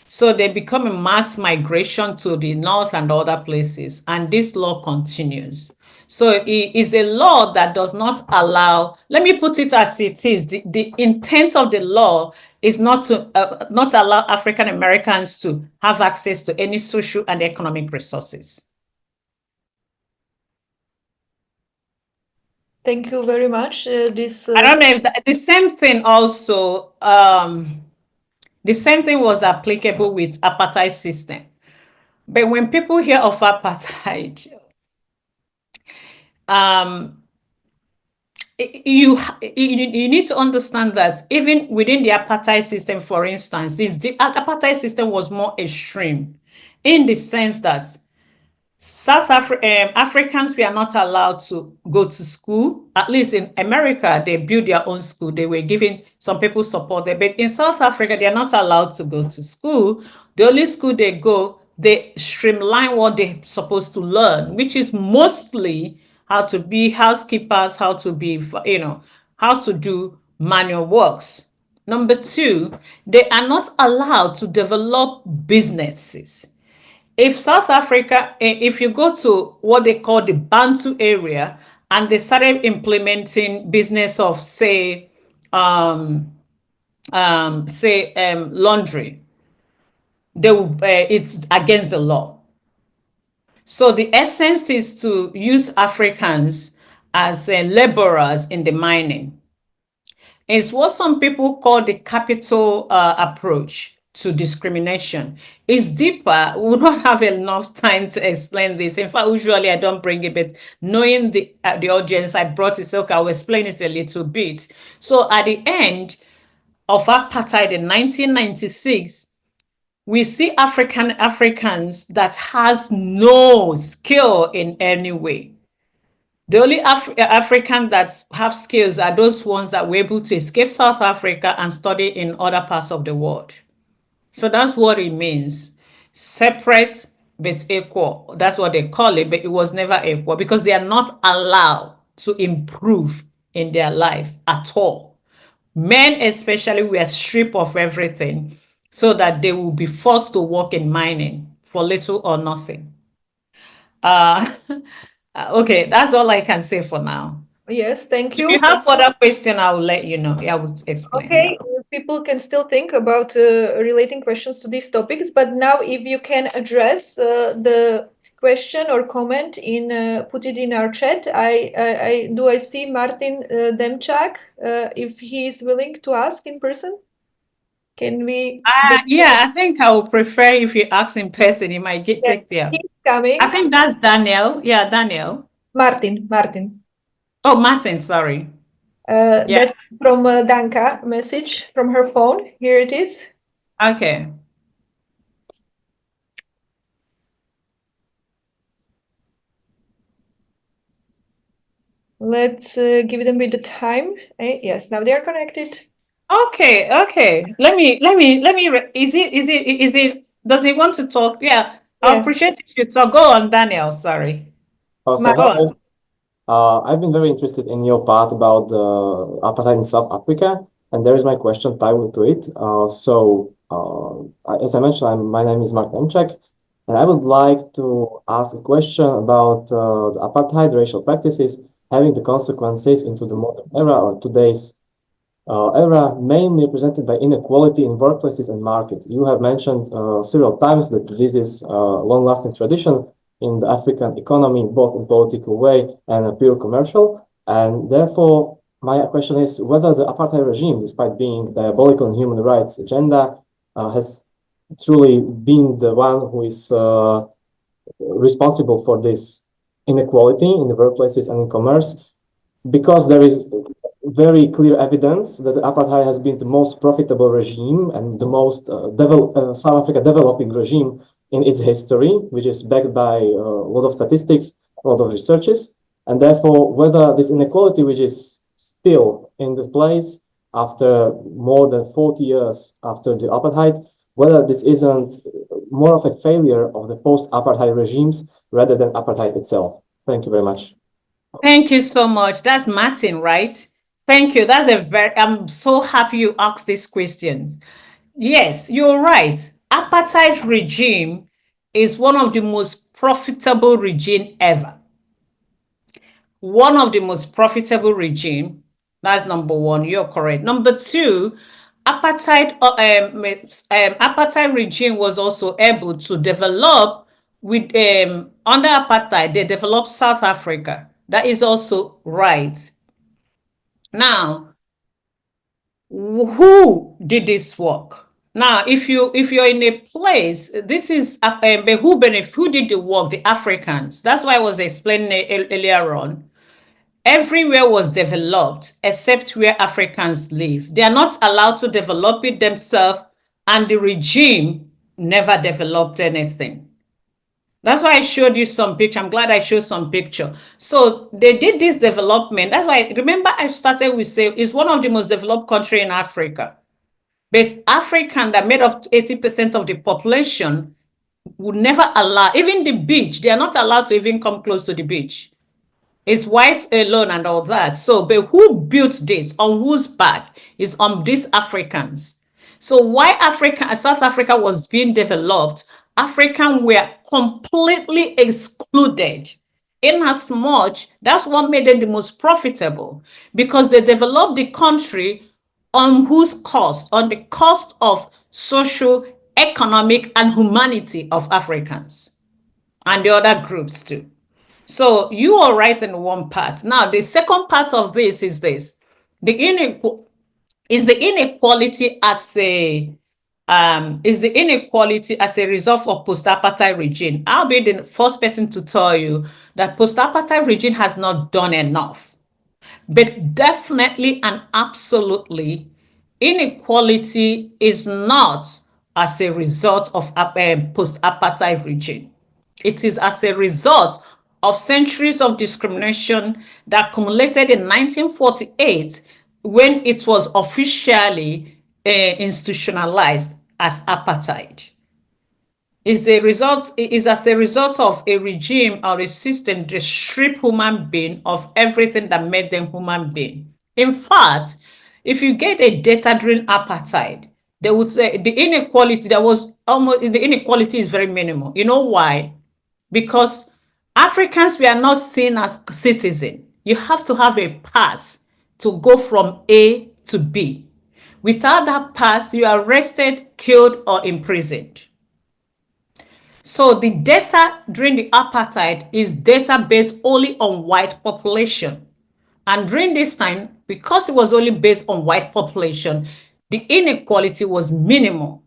So they become a mass migration to the north and other places, and this law continues. So it is a law that does not allow, let me put it as it is, the intent of the law is not to not allow African Americans to have access to any social and economic resources. Thank you very much. I don't know if the same thing also, the same thing was applicable with apartheid system. But when people hear of apartheid, you need to understand that even within the apartheid system, for instance, the apartheid system was more extreme in the sense that Africans were not allowed to go to school. At least in America, they built their own school. They were giving some people support there. But in South Africa, they are not allowed to go to school. The only school they go, they streamline what they're supposed to learn, which is mostly how to be housekeepers, how to be, how to do manual works. Number two, they are not allowed to develop businesses. If South Africa, if you go to what they call the Bantu area, and they started implementing business of, say, laundry, it's against the law. So the essence is to use Africans as laborers in the mining. It's what some people call the capital approach to discrimination. It's deeper. We will not have enough time to explain this. In fact, usually I don't bring it, but knowing the audience, I brought it, so okay, I'll explain it a little bit. So at the end of apartheid in 1996, we see Africans that has no skill in any way. The only African that have skills are those ones that were able to escape South Africa and study in other parts of the world. So that's what it means. Separate but equal. That's what they call it, but it was never equal because they are not allowed to improve in their life at all. Men especially were stripped of everything so that they will be forced to work in mining for little or nothing. Okay, that's all I can say for now. Yes, thank If you. you have further question, I will let you know. I will explain. Okay, people can still think about relating questions to these topics, but now if you can address the question or comment in put it in our chat. I see Martin Demchak, if he is willing to ask in person. Can we? Yeah, I think I would prefer if you ask in person. You might take there. He's coming. I think that's Daniel. Yeah, Daniel. Martin. Oh, Martin, sorry. Yeah. That's from Danka message from her phone. Here it is. Okay. Let's give them a bit of time. Yes, now they are connected. Okay. Let me. Is it? Does he want to talk? Yeah. I appreciate if you talk. Go on, Daniel. Sorry. Oh, so Go on. I've been very interested in your part about the apartheid in South Africa, and there is my question tied to it. As I mentioned, my name is Mark Nemchek, and I would like to ask a question about the apartheid racial practices having the consequences into the modern era or today's era, mainly represented by inequality in workplaces and market. You have mentioned several times that this is a long-lasting tradition in the African economy, both in political way and a pure commercial. And therefore, my question is whether the apartheid regime, despite being diabolical in human rights agenda, has truly been the one who is responsible for this inequality in the workplaces and in commerce, because there is very clear evidence that the apartheid has been the most profitable regime and the most South Africa developing regime in its history, which is backed by a lot of statistics, a lot of researches, and therefore whether this inequality, which is still in the place after more than 40 years after the apartheid, whether this isn't more of a failure of the post-apartheid regimes rather than apartheid itself. Thank you very much. Thank you so much. That's Martin, right? Thank you. I'm so happy you asked these questions. Yes, you're right. Apartheid regime is one of the most profitable regime ever. One of the most profitable regime. That's number one. You're correct. Number two, apartheid regime was also able to develop with under apartheid. They developed South Africa. That is also right. Now, who did this work? Now, if you're in a place, this is who did the work? The Africans. That's why I was explaining earlier on. Everywhere was developed except where Africans live. They are not allowed to develop it themselves, and the regime never developed anything. That's why I showed you some picture. I'm glad I showed some picture. So they did this development. That's why, remember I started with say it's one of the most developed country in Africa. But African that made up 80% of the population would never allow, even the beach, they are not allowed to even come close to the beach. It's whites alone and all that. So, but who built this? On whose back? Is on these Africans. So why South Africa was being developed, Africans were completely excluded. In as much, that's what made them the most profitable, because they developed the country on whose cost? On the cost of social, economic, and humanity of Africans and the other groups too. So you are right in one part. Now, the second part of this is this. The inequality as a result of post-apartheid regime. I'll be the first person to tell you that post-apartheid regime has not done enough. But definitely and absolutely, inequality is not as a result of post-apartheid regime. It is as a result of centuries of discrimination that accumulated in 1948 when it was officially institutionalized as apartheid. Is as a result of a regime or a system that strip human being of everything that made them human being. In fact, if you get a data during apartheid, they would say the inequality is very minimal. You know why? Because Africans were not seen as citizens. You have to have a pass to go from A to B. Without that pass, you are arrested, killed, or imprisoned. So the data during the apartheid is data based only on white population. And during this time, because it was only based on white population, the inequality was minimal.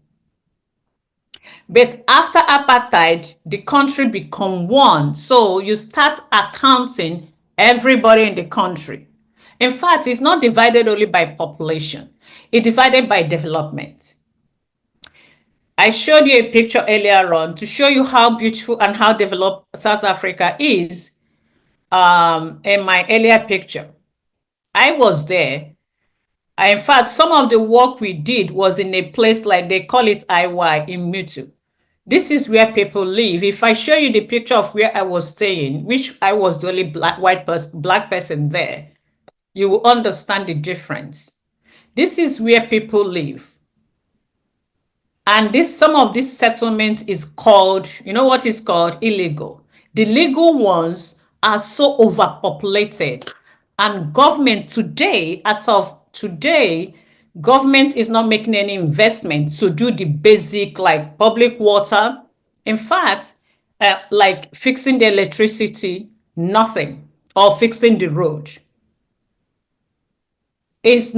But after apartheid, the country become one. So you start accounting everybody in the country. In fact, it's not divided only by population. It's divided by development. I showed you a picture earlier on to show you how beautiful and how developed South Africa is in my earlier picture. I was there. In fact, some of the work we did was in a place like they call it IY in Mutu. This is where people live. If I show you the picture of where I was staying, which I was the only black person there, you will understand the difference. This is where people live. And some of these settlements is called, you know what is called? Illegal. The legal ones are so overpopulated. And government today, as of today, government is not making any investment to do the basic like public water. In fact, like fixing the electricity, nothing, or fixing the road. This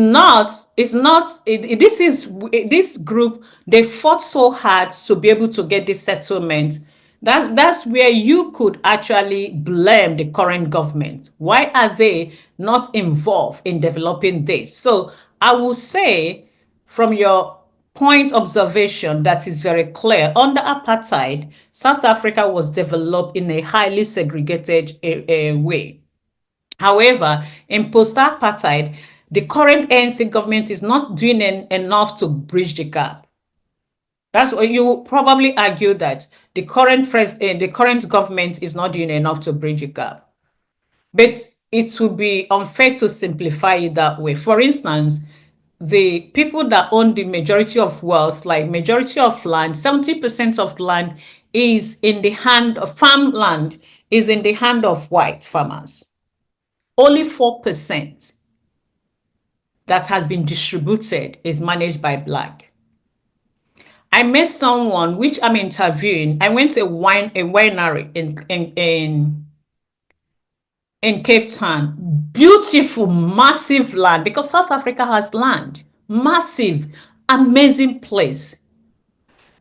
group, they fought so hard to be able to get this settlement. That's where you could actually blame the current government. Why are they not involved in developing this? So I will say, from your point observation, that is very clear. Under apartheid, South Africa was developed in a highly segregated way. However, in post-apartheid, the current ANC government is not doing enough to bridge the gap. That's what you probably argue, that the current government is not doing enough to bridge a gap. But it would be unfair to simplify it that way. For instance, the people that own the majority of wealth, like majority of land, 70% of land is in the hand of farmland, is in the hand of white farmers. Only 4% that has been distributed is managed by Black. I met someone which I'm interviewing. I went to a winery in Cape Town. Beautiful, massive land, because South Africa has land. Massive, amazing place.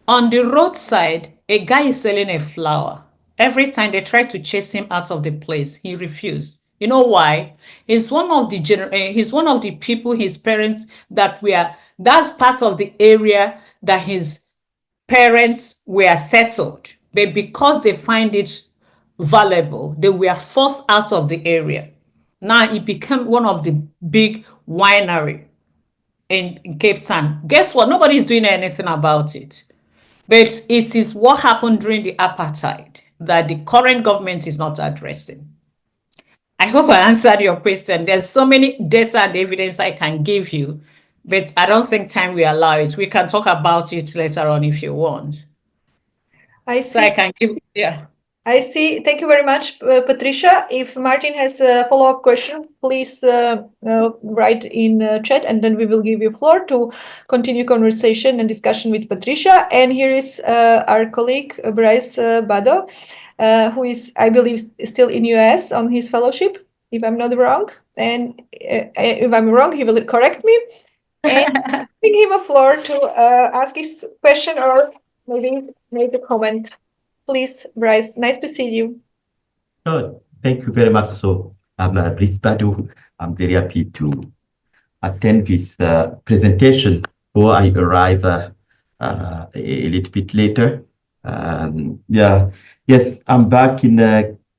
On the roadside, a guy is selling a flower. Every time they try to chase him out of the place, he refused. You know why? He's one of the people, his parents, that's part of the area that his parents were settled. But because they find it valuable, they were forced out of the area. Now it became one of the big winery in Cape Town. Guess what? Nobody's doing anything about it. But it is what happened during the apartheid that the current government is not addressing. I hope I answered your question. There's so many data and evidence I can give you, but I don't think time will allow it. We can talk about it later on if you want. I So I see. can give, yeah. I see. Thank you very much, Patricia. If Martin has a follow-up question, please write in chat, and then we will give you floor to continue conversation and discussion with Patricia. And here is our colleague, Bryce Bado, who is, I believe, still in US on his fellowship, if I'm not wrong. And if I'm wrong, he will correct me. And giving him a floor to ask his question or maybe make a comment. Please, Bryce, nice to see you. Oh, thank you very much. So I'm Bryce Badu. I'm very happy to attend this presentation before I arrive a little bit later. Yes, I'm back in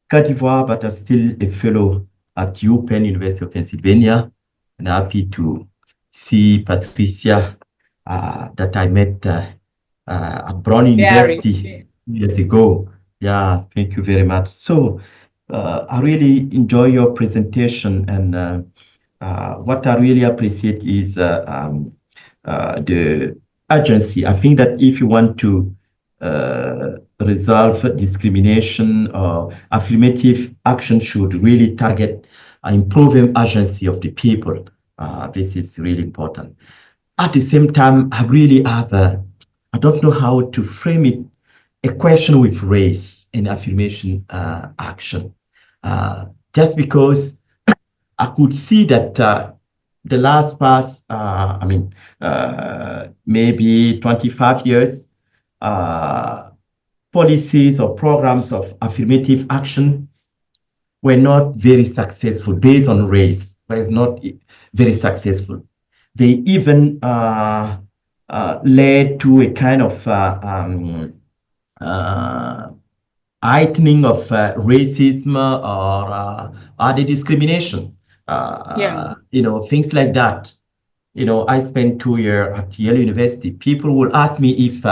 Cote d'Ivoire, but I'm still a fellow at UPenn, University of Pennsylvania, and happy to see Patricia that I met at Brown University years ago. Yeah, thank you very much. So I really enjoy your presentation, and what I really appreciate is the urgency. I think that if you want to resolve discrimination, affirmative action should really target improving urgency of the people. This is really important. At the same time, I really have I don't know how to frame it, a question with race and affirmation action. Just because I could see that the last past, maybe 25 years, policies or programs of affirmative action were not very successful based on race, but it's not very successful. They even led to a kind of heightening of racism or other discrimination. Things like that. I spent 2 years at Yale University. People will ask me if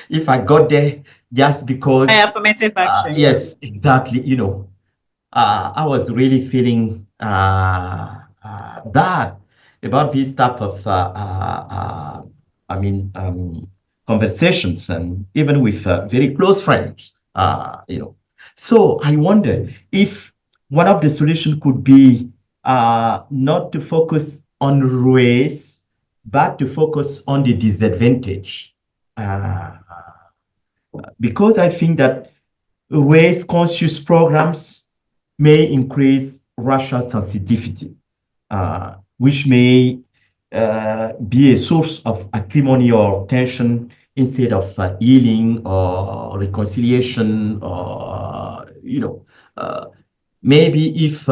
if I got there just because affirmative action. Yes, exactly. I was really feeling bad about this type of conversations, and even with very close friends. So I wonder if one of the solutions could be not to focus on race, but to focus on the disadvantage. Because I think that race-conscious programs may increase racial sensitivity, which may be a source of acrimony or tension instead of healing or reconciliation, or maybe if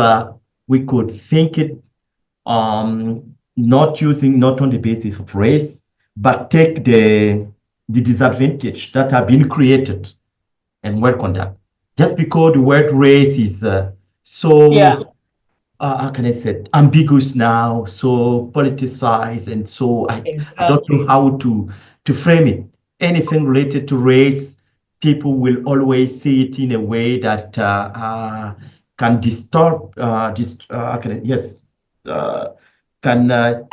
we could think it not on the basis of race, but take the disadvantage that have been created and work on that. Just because the word race is how can I say, ambiguous now, so politicized, and so I don't know how to frame it. anything related to race, people will always see it in a way that can distort, can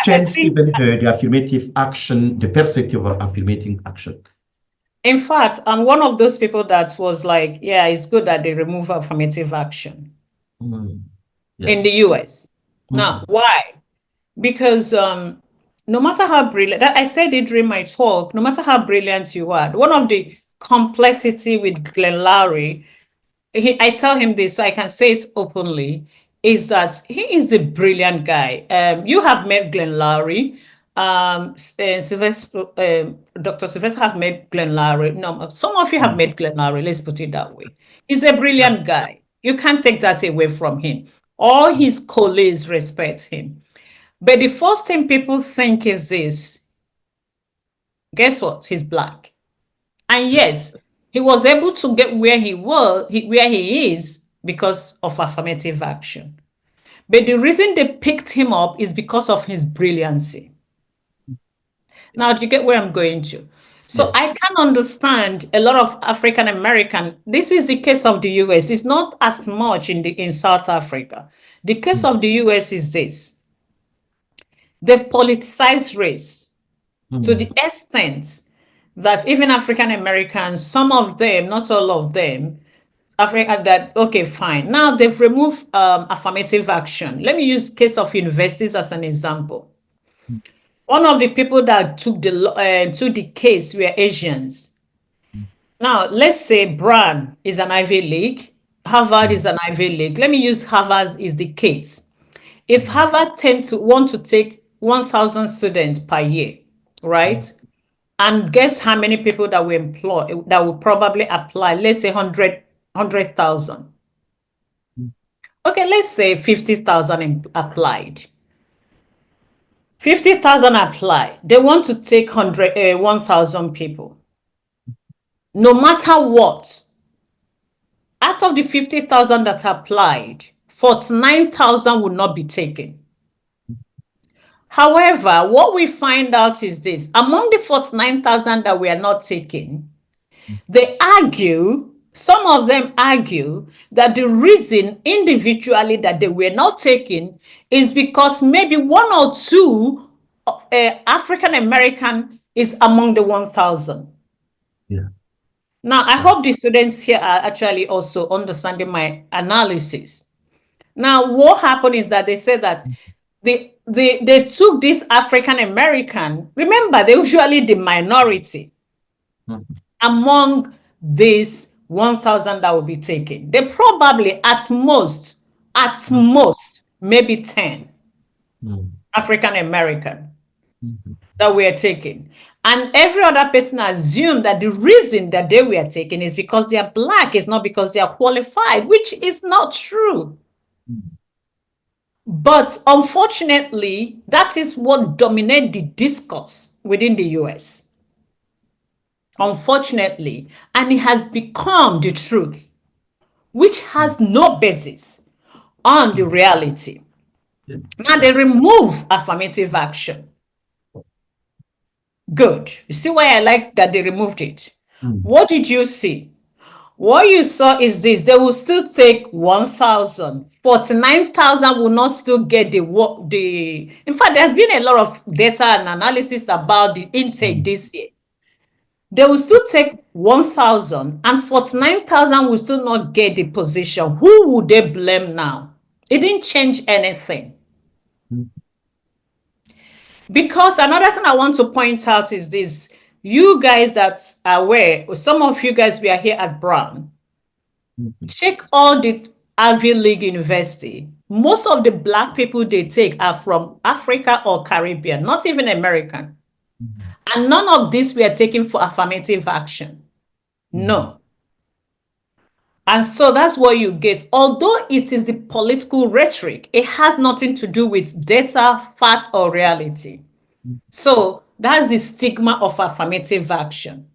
change even the affirmative action, the perspective of affirmative action. In fact, I'm one of those people that was like, yeah, it's good that they remove affirmative action in the US. Now, why? Because no matter how brilliant, I said it during my talk, no matter how brilliant you are, one of the complexity with Glenn Lowry, I tell him this so I can say it openly, is that he is a brilliant guy. You have met Glenn Lowry. Sylvester, Dr. Sylvester have met Glenn Lowry. No, some of you have met Glenn Lowry. Let's put it that way. He's a brilliant guy. You can't take that away from him. All his colleagues respect him. But the first thing people think is this. Guess what? He's Black. And yes, he was able to get where he is because of affirmative action. But the reason they picked him up is because of his brilliancy. Now, do you get where I'm going to? So Yes. I can understand a lot of African American. This is the case of the US. It's not as much in South Africa. The case of the US is this. They've politicized race to the extent that even African Americans, some of them, not all of them, okay, fine. Now they've removed affirmative action. Let me use case of universities as an example. One of the people that took the case were Asians. Now, let's say Brown is an Ivy League, Harvard is an Ivy League. Let me use Harvard is the case. If Harvard tend to want to take 1,000 students per year, right? And guess how many people that we employ, that will probably apply, let's say 100,000. Okay, let's say 50,000 applied. 50,000 applied. They want to take 1,000 people. No matter what, out of the 50,000 that applied, 49,000 will not be taken. However, what we find out is this. Among the 49,000 that we are not taking, they argue, some of them argue that the reason individually that they were not taken is because maybe one or two African American is among the 1,000. Yeah. Now, I hope the students here are actually also understanding my analysis. Now, what happened is that they said that they took this African American, remember, they're usually the minority among these 1,000 that will be taken. They probably at most, maybe 10 African American that we are taking. And every other person assumed that the reason that they were taken is because they are Black, it's not because they are qualified, which is not true. But unfortunately, that is what dominates the discourse within the US. Unfortunately, and it has become the truth, which has no basis on the reality. Now they remove affirmative action. Good. You see why I like that they removed it? What did you see? What you saw is this. They will still take 1,000. 49,000 will not still get the. In fact, there's been a lot of data and analysis about the intake this year. They will still take 1,000 and 49,000 will still not get the position. Who would they blame now? It didn't change anything. Because another thing I want to point out is this. You guys that are aware, some of you guys, we are here at Brown. Check all the Ivy League university. Most of the Black people they take are from Africa or Caribbean, not even American. And none of this we are taking for affirmative action. No. And so that's what you get. Although it is the political rhetoric, it has nothing to do with data, fact, or reality. So that's the stigma of affirmative action.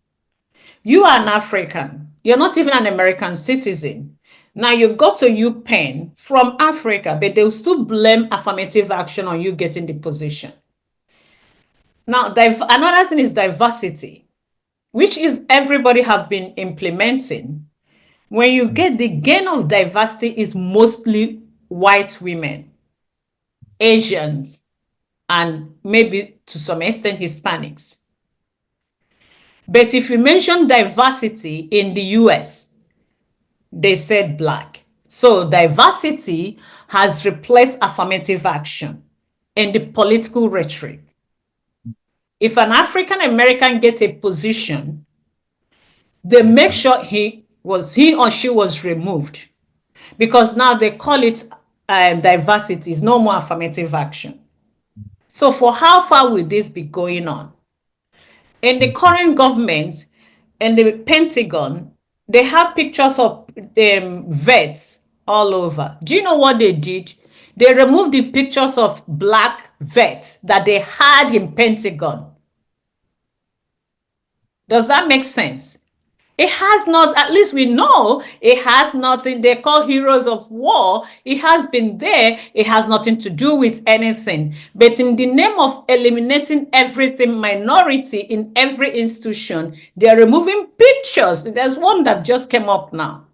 You are an African. You're not even an American citizen. Now you got to UPenn from Africa, but they'll still blame affirmative action on you getting the position. Now, another thing is diversity. which is everybody have been implementing, when you get the gain of diversity is mostly white women, Asians, and maybe to some extent Hispanics. But if you mention diversity in the US, they said Black. So diversity has replaced affirmative action in the political rhetoric. If an African American gets a position, they make sure he or she was removed, because now they call it diversity, is no more affirmative action. So for how far will this be going on? In the current government, in the Pentagon, they have pictures of vets all over. Do you know what they did? They removed the pictures of Black vets that they had in Pentagon. Does that make sense? It has not, at least we know it has nothing. They call heroes of war. It has been there. It has nothing to do with anything. But in the name of eliminating everything minority in every institution, they are removing pictures. There's one that just came up now.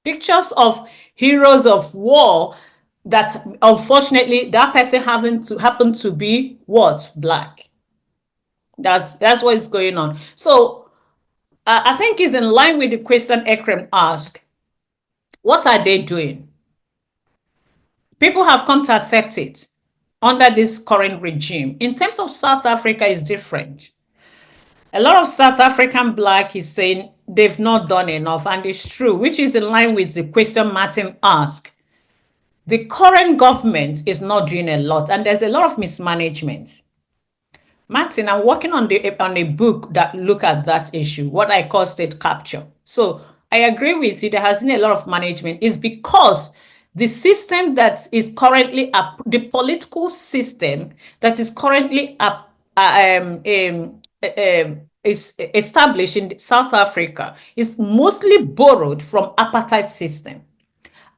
Pictures of heroes of war that unfortunately that person happened to be what? Black. That's what is going on. So I think is in line with the question Ekrem asked. What are they doing? People have come to accept it under this current regime. In terms of South Africa, is different. A lot of South African Black is saying they've not done enough, and it's true, which is in line with the question Martin asked. The current government is not doing a lot, and there's a lot of mismanagement. Martin, I'm working on a book that look at that issue, what I call state capture. So I agree with you. There has been a lot of management. It's because the system that is currently the political system that is currently is established in South Africa is mostly borrowed from apartheid system.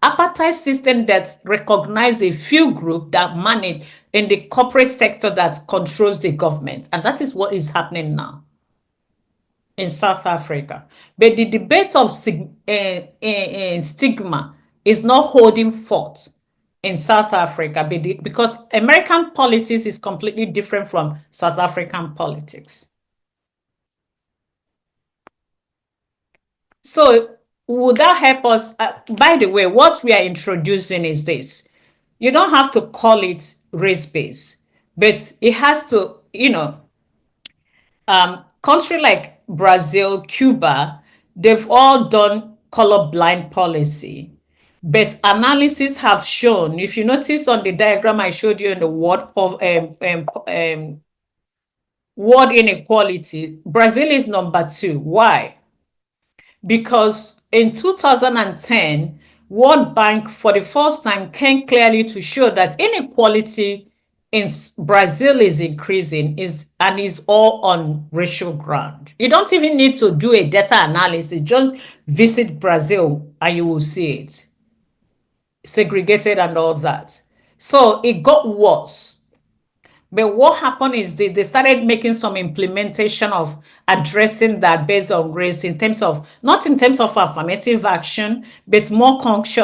Apartheid system that recognize a few group that manage in the corporate sector that controls the government. And that is what is happening now in South Africa. But the debate of stigma is not holding forth in South Africa because American politics is completely different from South African politics. So would that help us? By the way, what we are introducing is this. You don't have to call it race-based, but it has to, country like Brazil, Cuba, they've all done colorblind policy. But analysis have shown, if you notice on the diagram I showed you in the world inequality, Brazil is number 2. Why? Because in 2010, World Bank for the first time came clearly to show that inequality in Brazil is increasing and is all on racial ground. You don't even need to do a data analysis. Just visit Brazil and you will see it. Segregated and all that. So it got worse. But what happened is they started making some implementation of addressing that based on race in terms of, not in terms of affirmative action, but more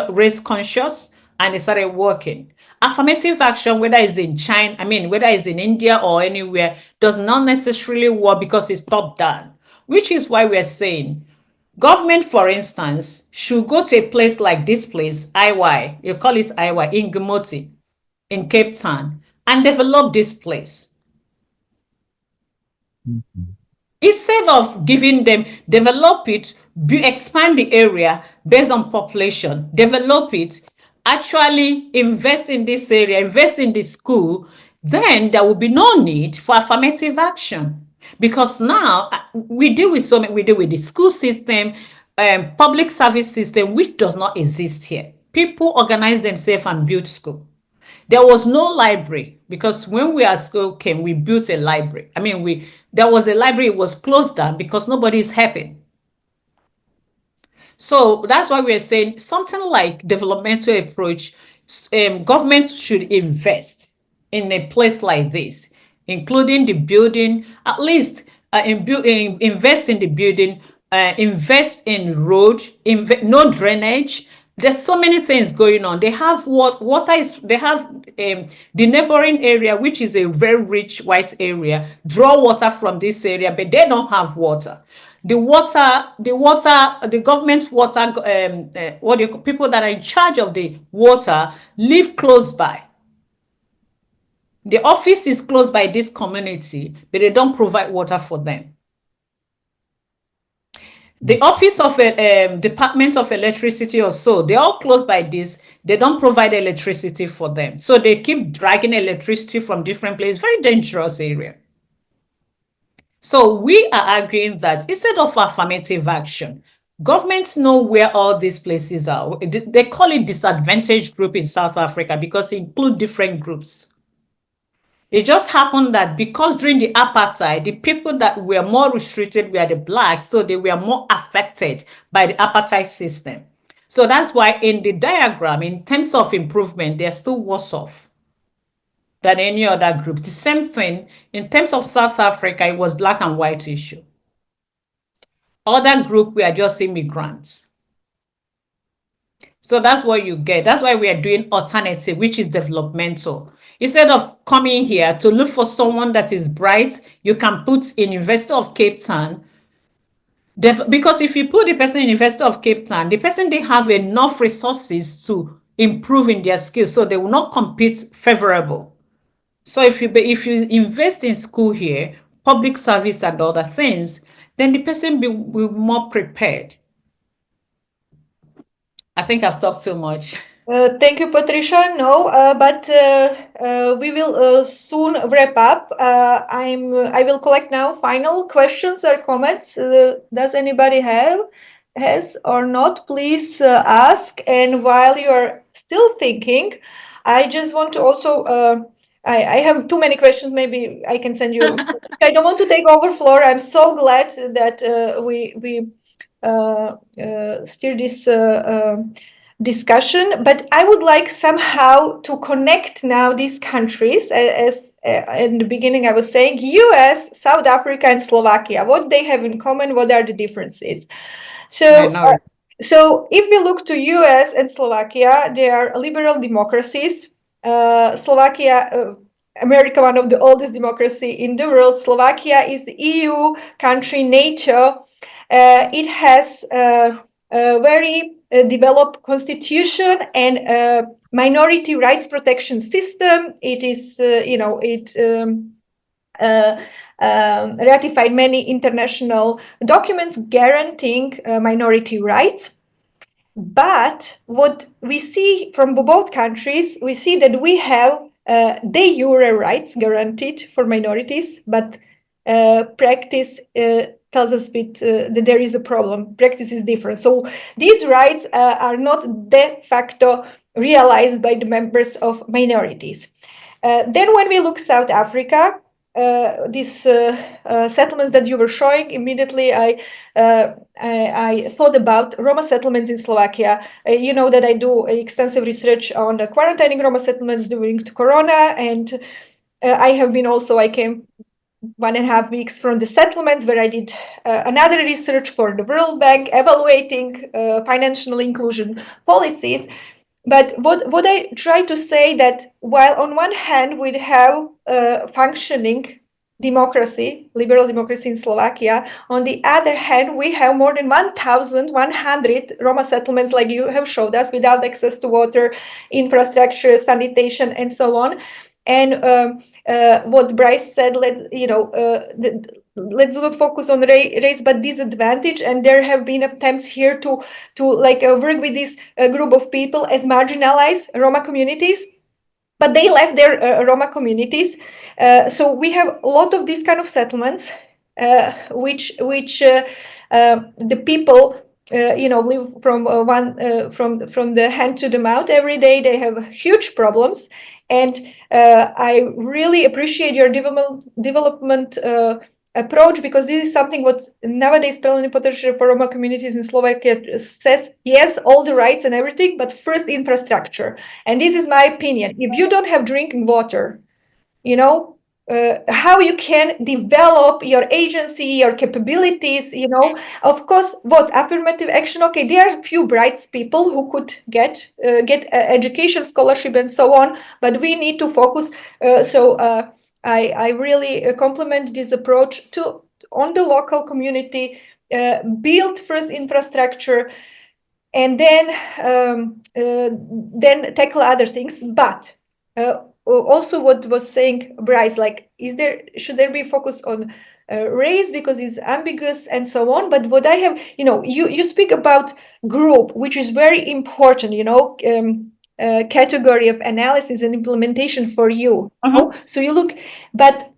race conscious, and they started working. Affirmative action, whether it's in China, whether it's in India or anywhere, does not necessarily work because it's top down, which is why we're saying government, for instance, should go to a place like this place, IY, you call it IY, in Gumoti, in Cape Town, and develop this place. Instead of giving them, develop it, expand the area based on population, develop it, actually invest in this area, invest in the school, then there will be no need for affirmative action. Because now we deal with the school system, public service system, which does not exist here. People organize themselves and build school. There was no library because when we at school came, we built a library. There was a library, it was closed down because nobody is helping. So that's why we're saying something like developmental approach, government should invest in a place like this, including the building, at least invest in the building, invest in road, no drainage. There's so many things going on. They have they have the neighboring area, which is a very rich white area, draw water from this area, but they don't have water. The government's water, people that are in charge of the water live close by. The office is close by this community, but they don't provide water for them. The office of a Department of Electricity or so, they're all close by this. They don't provide electricity for them. So they keep dragging electricity from different places. Very dangerous area. So we are arguing that instead of affirmative action, governments know where all these places are. They call it disadvantaged group in South Africa because it includes different groups. It just happened that because during the apartheid, the people that were more restricted were the blacks, so they were more affected by the apartheid system. So that's why in the diagram, in terms of improvement, they're still worse off than any other group. The same thing, in terms of South Africa, it was black and white issue. Other group were just immigrants. So that's what you get. That's why we are doing alternative, which is developmental. Instead of coming here to look for someone that is bright, you can put in University of Cape Town. Because if you put the person in University of Cape Town, the person didn't have enough resources to improve in their skills, so they will not compete favorable. So if you invest in school here, public service and other things, then the person will be more prepared. I think I've talked too much. Thank you, Patricia. No, but we will soon wrap up. I will collect now final questions or comments. Does anybody has or not? Please ask. And while you are still thinking, I just want to also. I have too many questions. Maybe I can send you. I don't want to take over floor. I'm so glad that we steer this discussion, but I would like somehow to connect now these countries, as in the beginning I was saying, US, South Africa, and Slovakia. What they have in common? What are the differences? So, so if we look to US and Slovakia, they are liberal democracies. Slovakia. America, one of the oldest democracy in the world. Slovakia is the EU country, NATO. It has a very developed constitution and minority rights protection system. It is, ratified many international documents guaranteeing minority rights. But what we see from both countries, we see that we have de jure rights guaranteed for minorities, but practice tells us that there is a problem. Practice is different. So these rights are not de facto realized by the members of minorities. Then when we look South Africa, these settlements that you were showing, immediately I thought about Roma settlements in Slovakia. You know that I do extensive research on the quarantining Roma settlements during Corona, and I came 1.5 weeks from the settlements where I did another research for the World Bank evaluating financial inclusion policies. But what I try to say that while on one hand we have functioning democracy, liberal democracy in Slovakia, on the other hand we have more than 1,100 Roma settlements, like you have showed us, without access to water, infrastructure, sanitation, and so on. And what Bryce said, let's not focus on race, but disadvantage. And there have been attempts here to work with this group of people as marginalized Roma communities, but they left their Roma communities. So we have a lot of these kind of settlements, which the people live from from the hand to the mouth every day. They have huge problems. And I really appreciate your development approach, because this is something what nowadays plenipotentiary for Roma communities in Slovakia says, yes, all the rights and everything, but first infrastructure. And this is my opinion. If you don't have drinking water, how you can develop your agency, your capabilities, you know. Of course, what affirmative action, okay, there are a few bright people who could get education scholarship and so on, but we need to focus. I really compliment this approach to on the local community, build first infrastructure, and then tackle other things. But also what was saying Bryce, like, should there be focus on race because it's ambiguous and so on? But what I have, you know, you speak about group, which is very important, you know, category of analysis and implementation for you. So you look, but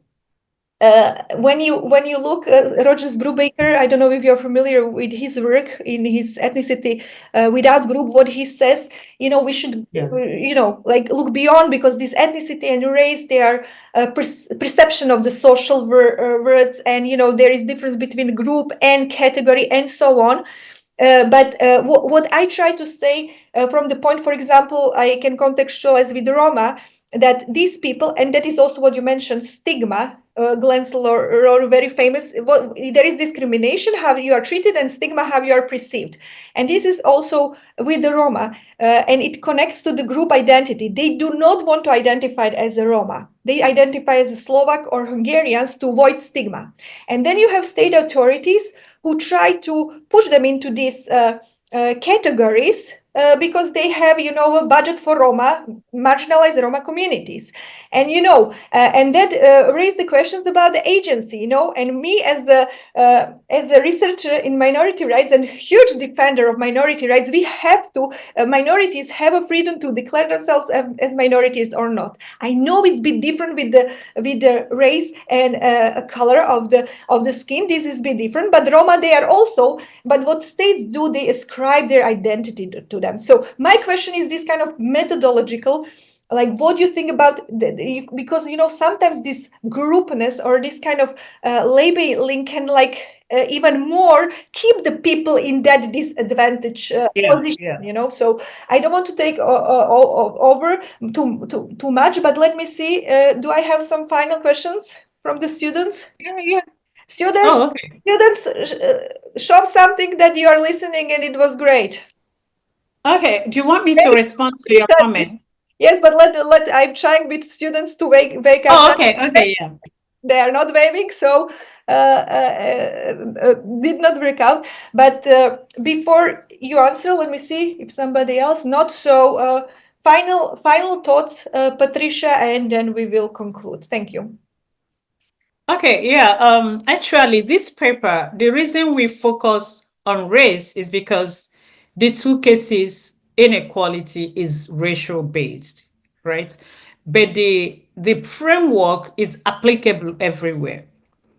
when you look Rogers Brubaker, I don't know if you're familiar with his work in his ethnicity without group, what he says, you know, we should you know, like, look beyond, because this ethnicity and race, they are perception of the social words, and you know, there is difference between group and category and so on. But what I try to say from the point, for example, I can contextualize with Roma, that these people, and that is also what you mentioned, stigma. Glenn Slor, very famous. There is discrimination, how you are treated, and stigma, how you are perceived. And this is also with the Roma, and it connects to the group identity. They do not want to identify as a Roma. They identify as a Slovak or Hungarians to avoid stigma. And then you have state authorities who try to push them into these categories because they have, you know, a budget for Roma, marginalized Roma communities. And, you know, and that raised the questions about the agency, you know, and me as a researcher in minority rights and huge defender of minority rights, we have to, minorities have a freedom to declare themselves as minorities or not. I know it's a bit different with the race and color of the skin. This is a bit different, but Roma, they are also, but what states do, they ascribe their identity to them. So my question is this kind of methodological, like, what do you think about because, you know, sometimes this groupness or this kind of labeling can, like, even more keep the people in that disadvantaged position, you know. So I don't want to take over too much, but let me see, do I have some final questions from the students? Students, Oh, okay. Students, show something that you are listening and it was great. Okay, do you want me to respond to your comment? Yes, but I'm trying with students to wake up. Oh, okay, yeah. They are not waving, so did not work out. But before you answer, let me see if somebody else not. So final thoughts, Patricia, and then we will conclude. Thank you. Okay, yeah. Actually, this paper, the reason we focus on race is because the two cases, inequality is racial based, right? But the framework is applicable everywhere.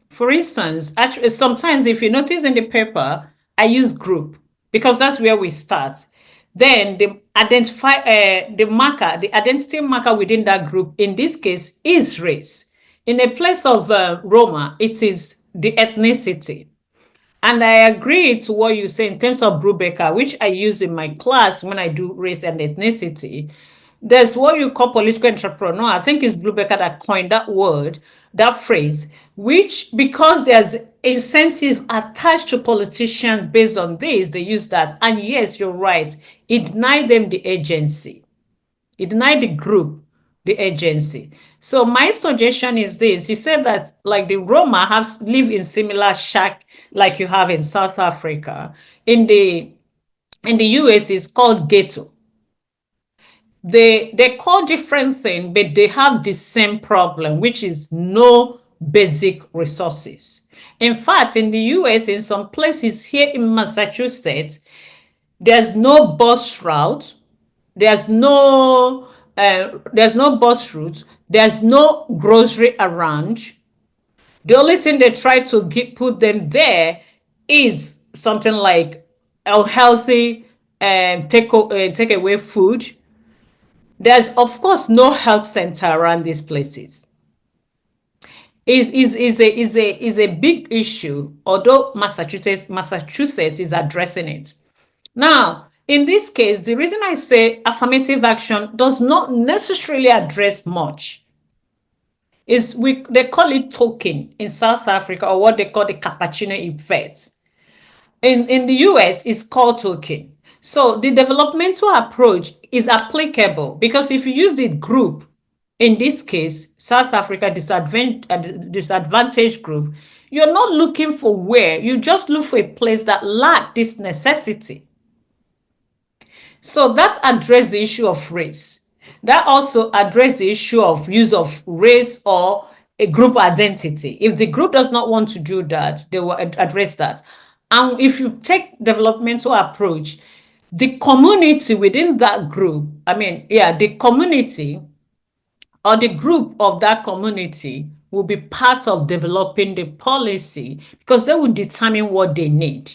For instance, actually, sometimes if you notice in the paper, I use group because that's where we start. Then the the identity marker within that group, in this case, is race. In a place of Roma, it is the ethnicity. And I agree to what you say in terms of Brubaker, which I use in my class when I do race and ethnicity. There's what you call political entrepreneur. I think it's Brubaker that coined that word, that phrase, which, because there's incentive attached to politicians based on this, they use that. And yes, you're right. It denied them the agency. It denied the group the agency. So my suggestion is this. You said that, like, the Roma live in similar shack like you have in South Africa. In the US, it's called ghetto. They call different things, but they have the same problem, which is no basic resources. In fact, in the US, in some places here in Massachusetts, there's no bus route, there's no bus route, there's no grocery around. The only thing they try to put them there is something like unhealthy takeaway food. There's, of course, no health center around these places. Is a big issue, although Massachusetts is addressing it. Now, in this case, the reason I say affirmative action does not necessarily address much they call it token in South Africa, or what they call the cappuccino effect. In the US, it's called token. So the developmental approach is applicable because if you use the group, in this case, South Africa disadvantaged group, you're not looking for where, you just look for a place that lack this necessity. So that addressed the issue of race. That also addressed the issue of use of race or a group identity. If the group does not want to do that, they will address that. And if you take developmental approach, the community within that group, the community or the group of that community will be part of developing the policy because they will determine what they need.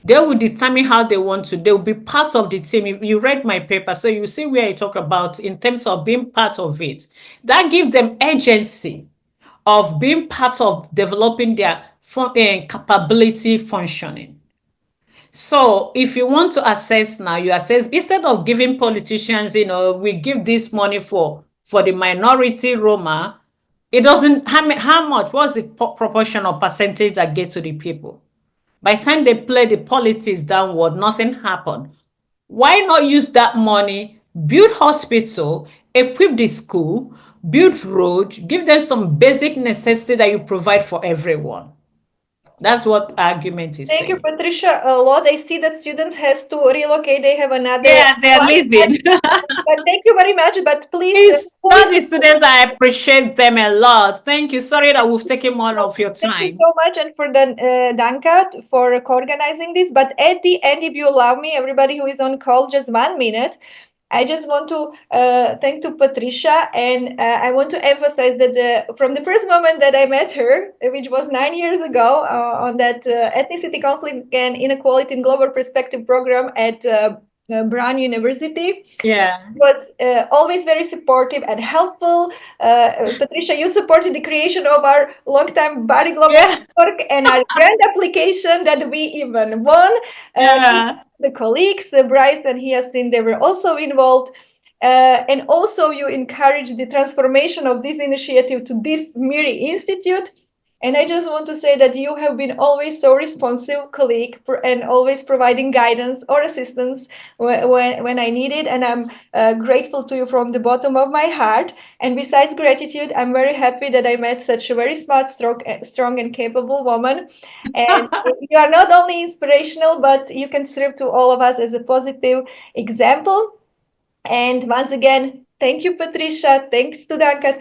They will determine how they want to. They will be part of the team. You read my paper, so you see where I talk about in terms of being part of it. That gives them agency of being part of developing their capability functioning. So if you want to assess now, you assess instead of giving politicians, we give this money for the minority Roma. It doesn't, how much, what's the proportion or percentage that get to the people? By the time they play the politics downward, nothing happened. Why not use that money, build hospital, equip the school, build road, give them some basic necessity that you provide for everyone? That's what argument is Thank saying. you, Patricia, a lot. I see that students has to relocate. They have another. Yeah, they're leaving. But thank you very much. But please, It's not the students. I appreciate them a lot. Thank you. Sorry that we've taken more of your time. Thank you so much, and for the Danka for co-organizing this. But at the end, if you allow me, everybody who is on call, just 1 minute. I just want to thank to Patricia, and I want to emphasize that from the first moment that I met her, which was 9 years ago, on that ethnicity, conflict, and inequality in global perspective program at Brown University. Yeah. Was always very supportive and helpful. Patricia, you supported the creation of our long-time Body Global Network and our grant application that we even won. The colleagues, Bryce and Hyacinth, they were also involved. And also you encouraged the transformation of this initiative to this MIRI Institute. And I just want to say that you have been always so responsive colleague and always providing guidance or assistance when I need it. And I'm grateful to you from the bottom of my heart. And besides gratitude, I'm very happy that I met such a very smart, strong and capable woman. And you are not only inspirational, but you can serve to all of us as a positive example. And once again, thank you, Patricia. Thanks to Danka.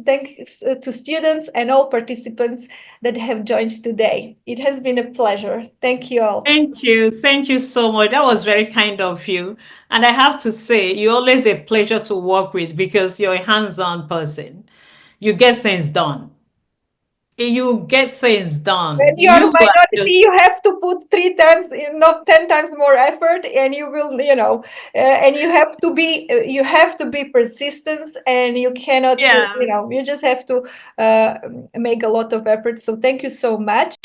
Thanks to students and all participants that have joined today. It has been a pleasure. Thank you all. Thank you. Thank you so much. That was very kind of you. And I have to say, you're always a pleasure to work with because you're a hands-on person. You get things done. You get things done. When you are a minority, you have to put 3 times, not 10 times more effort, and you will, and you have to be persistent, and you cannot, you just have to make a lot of effort. So thank you so much.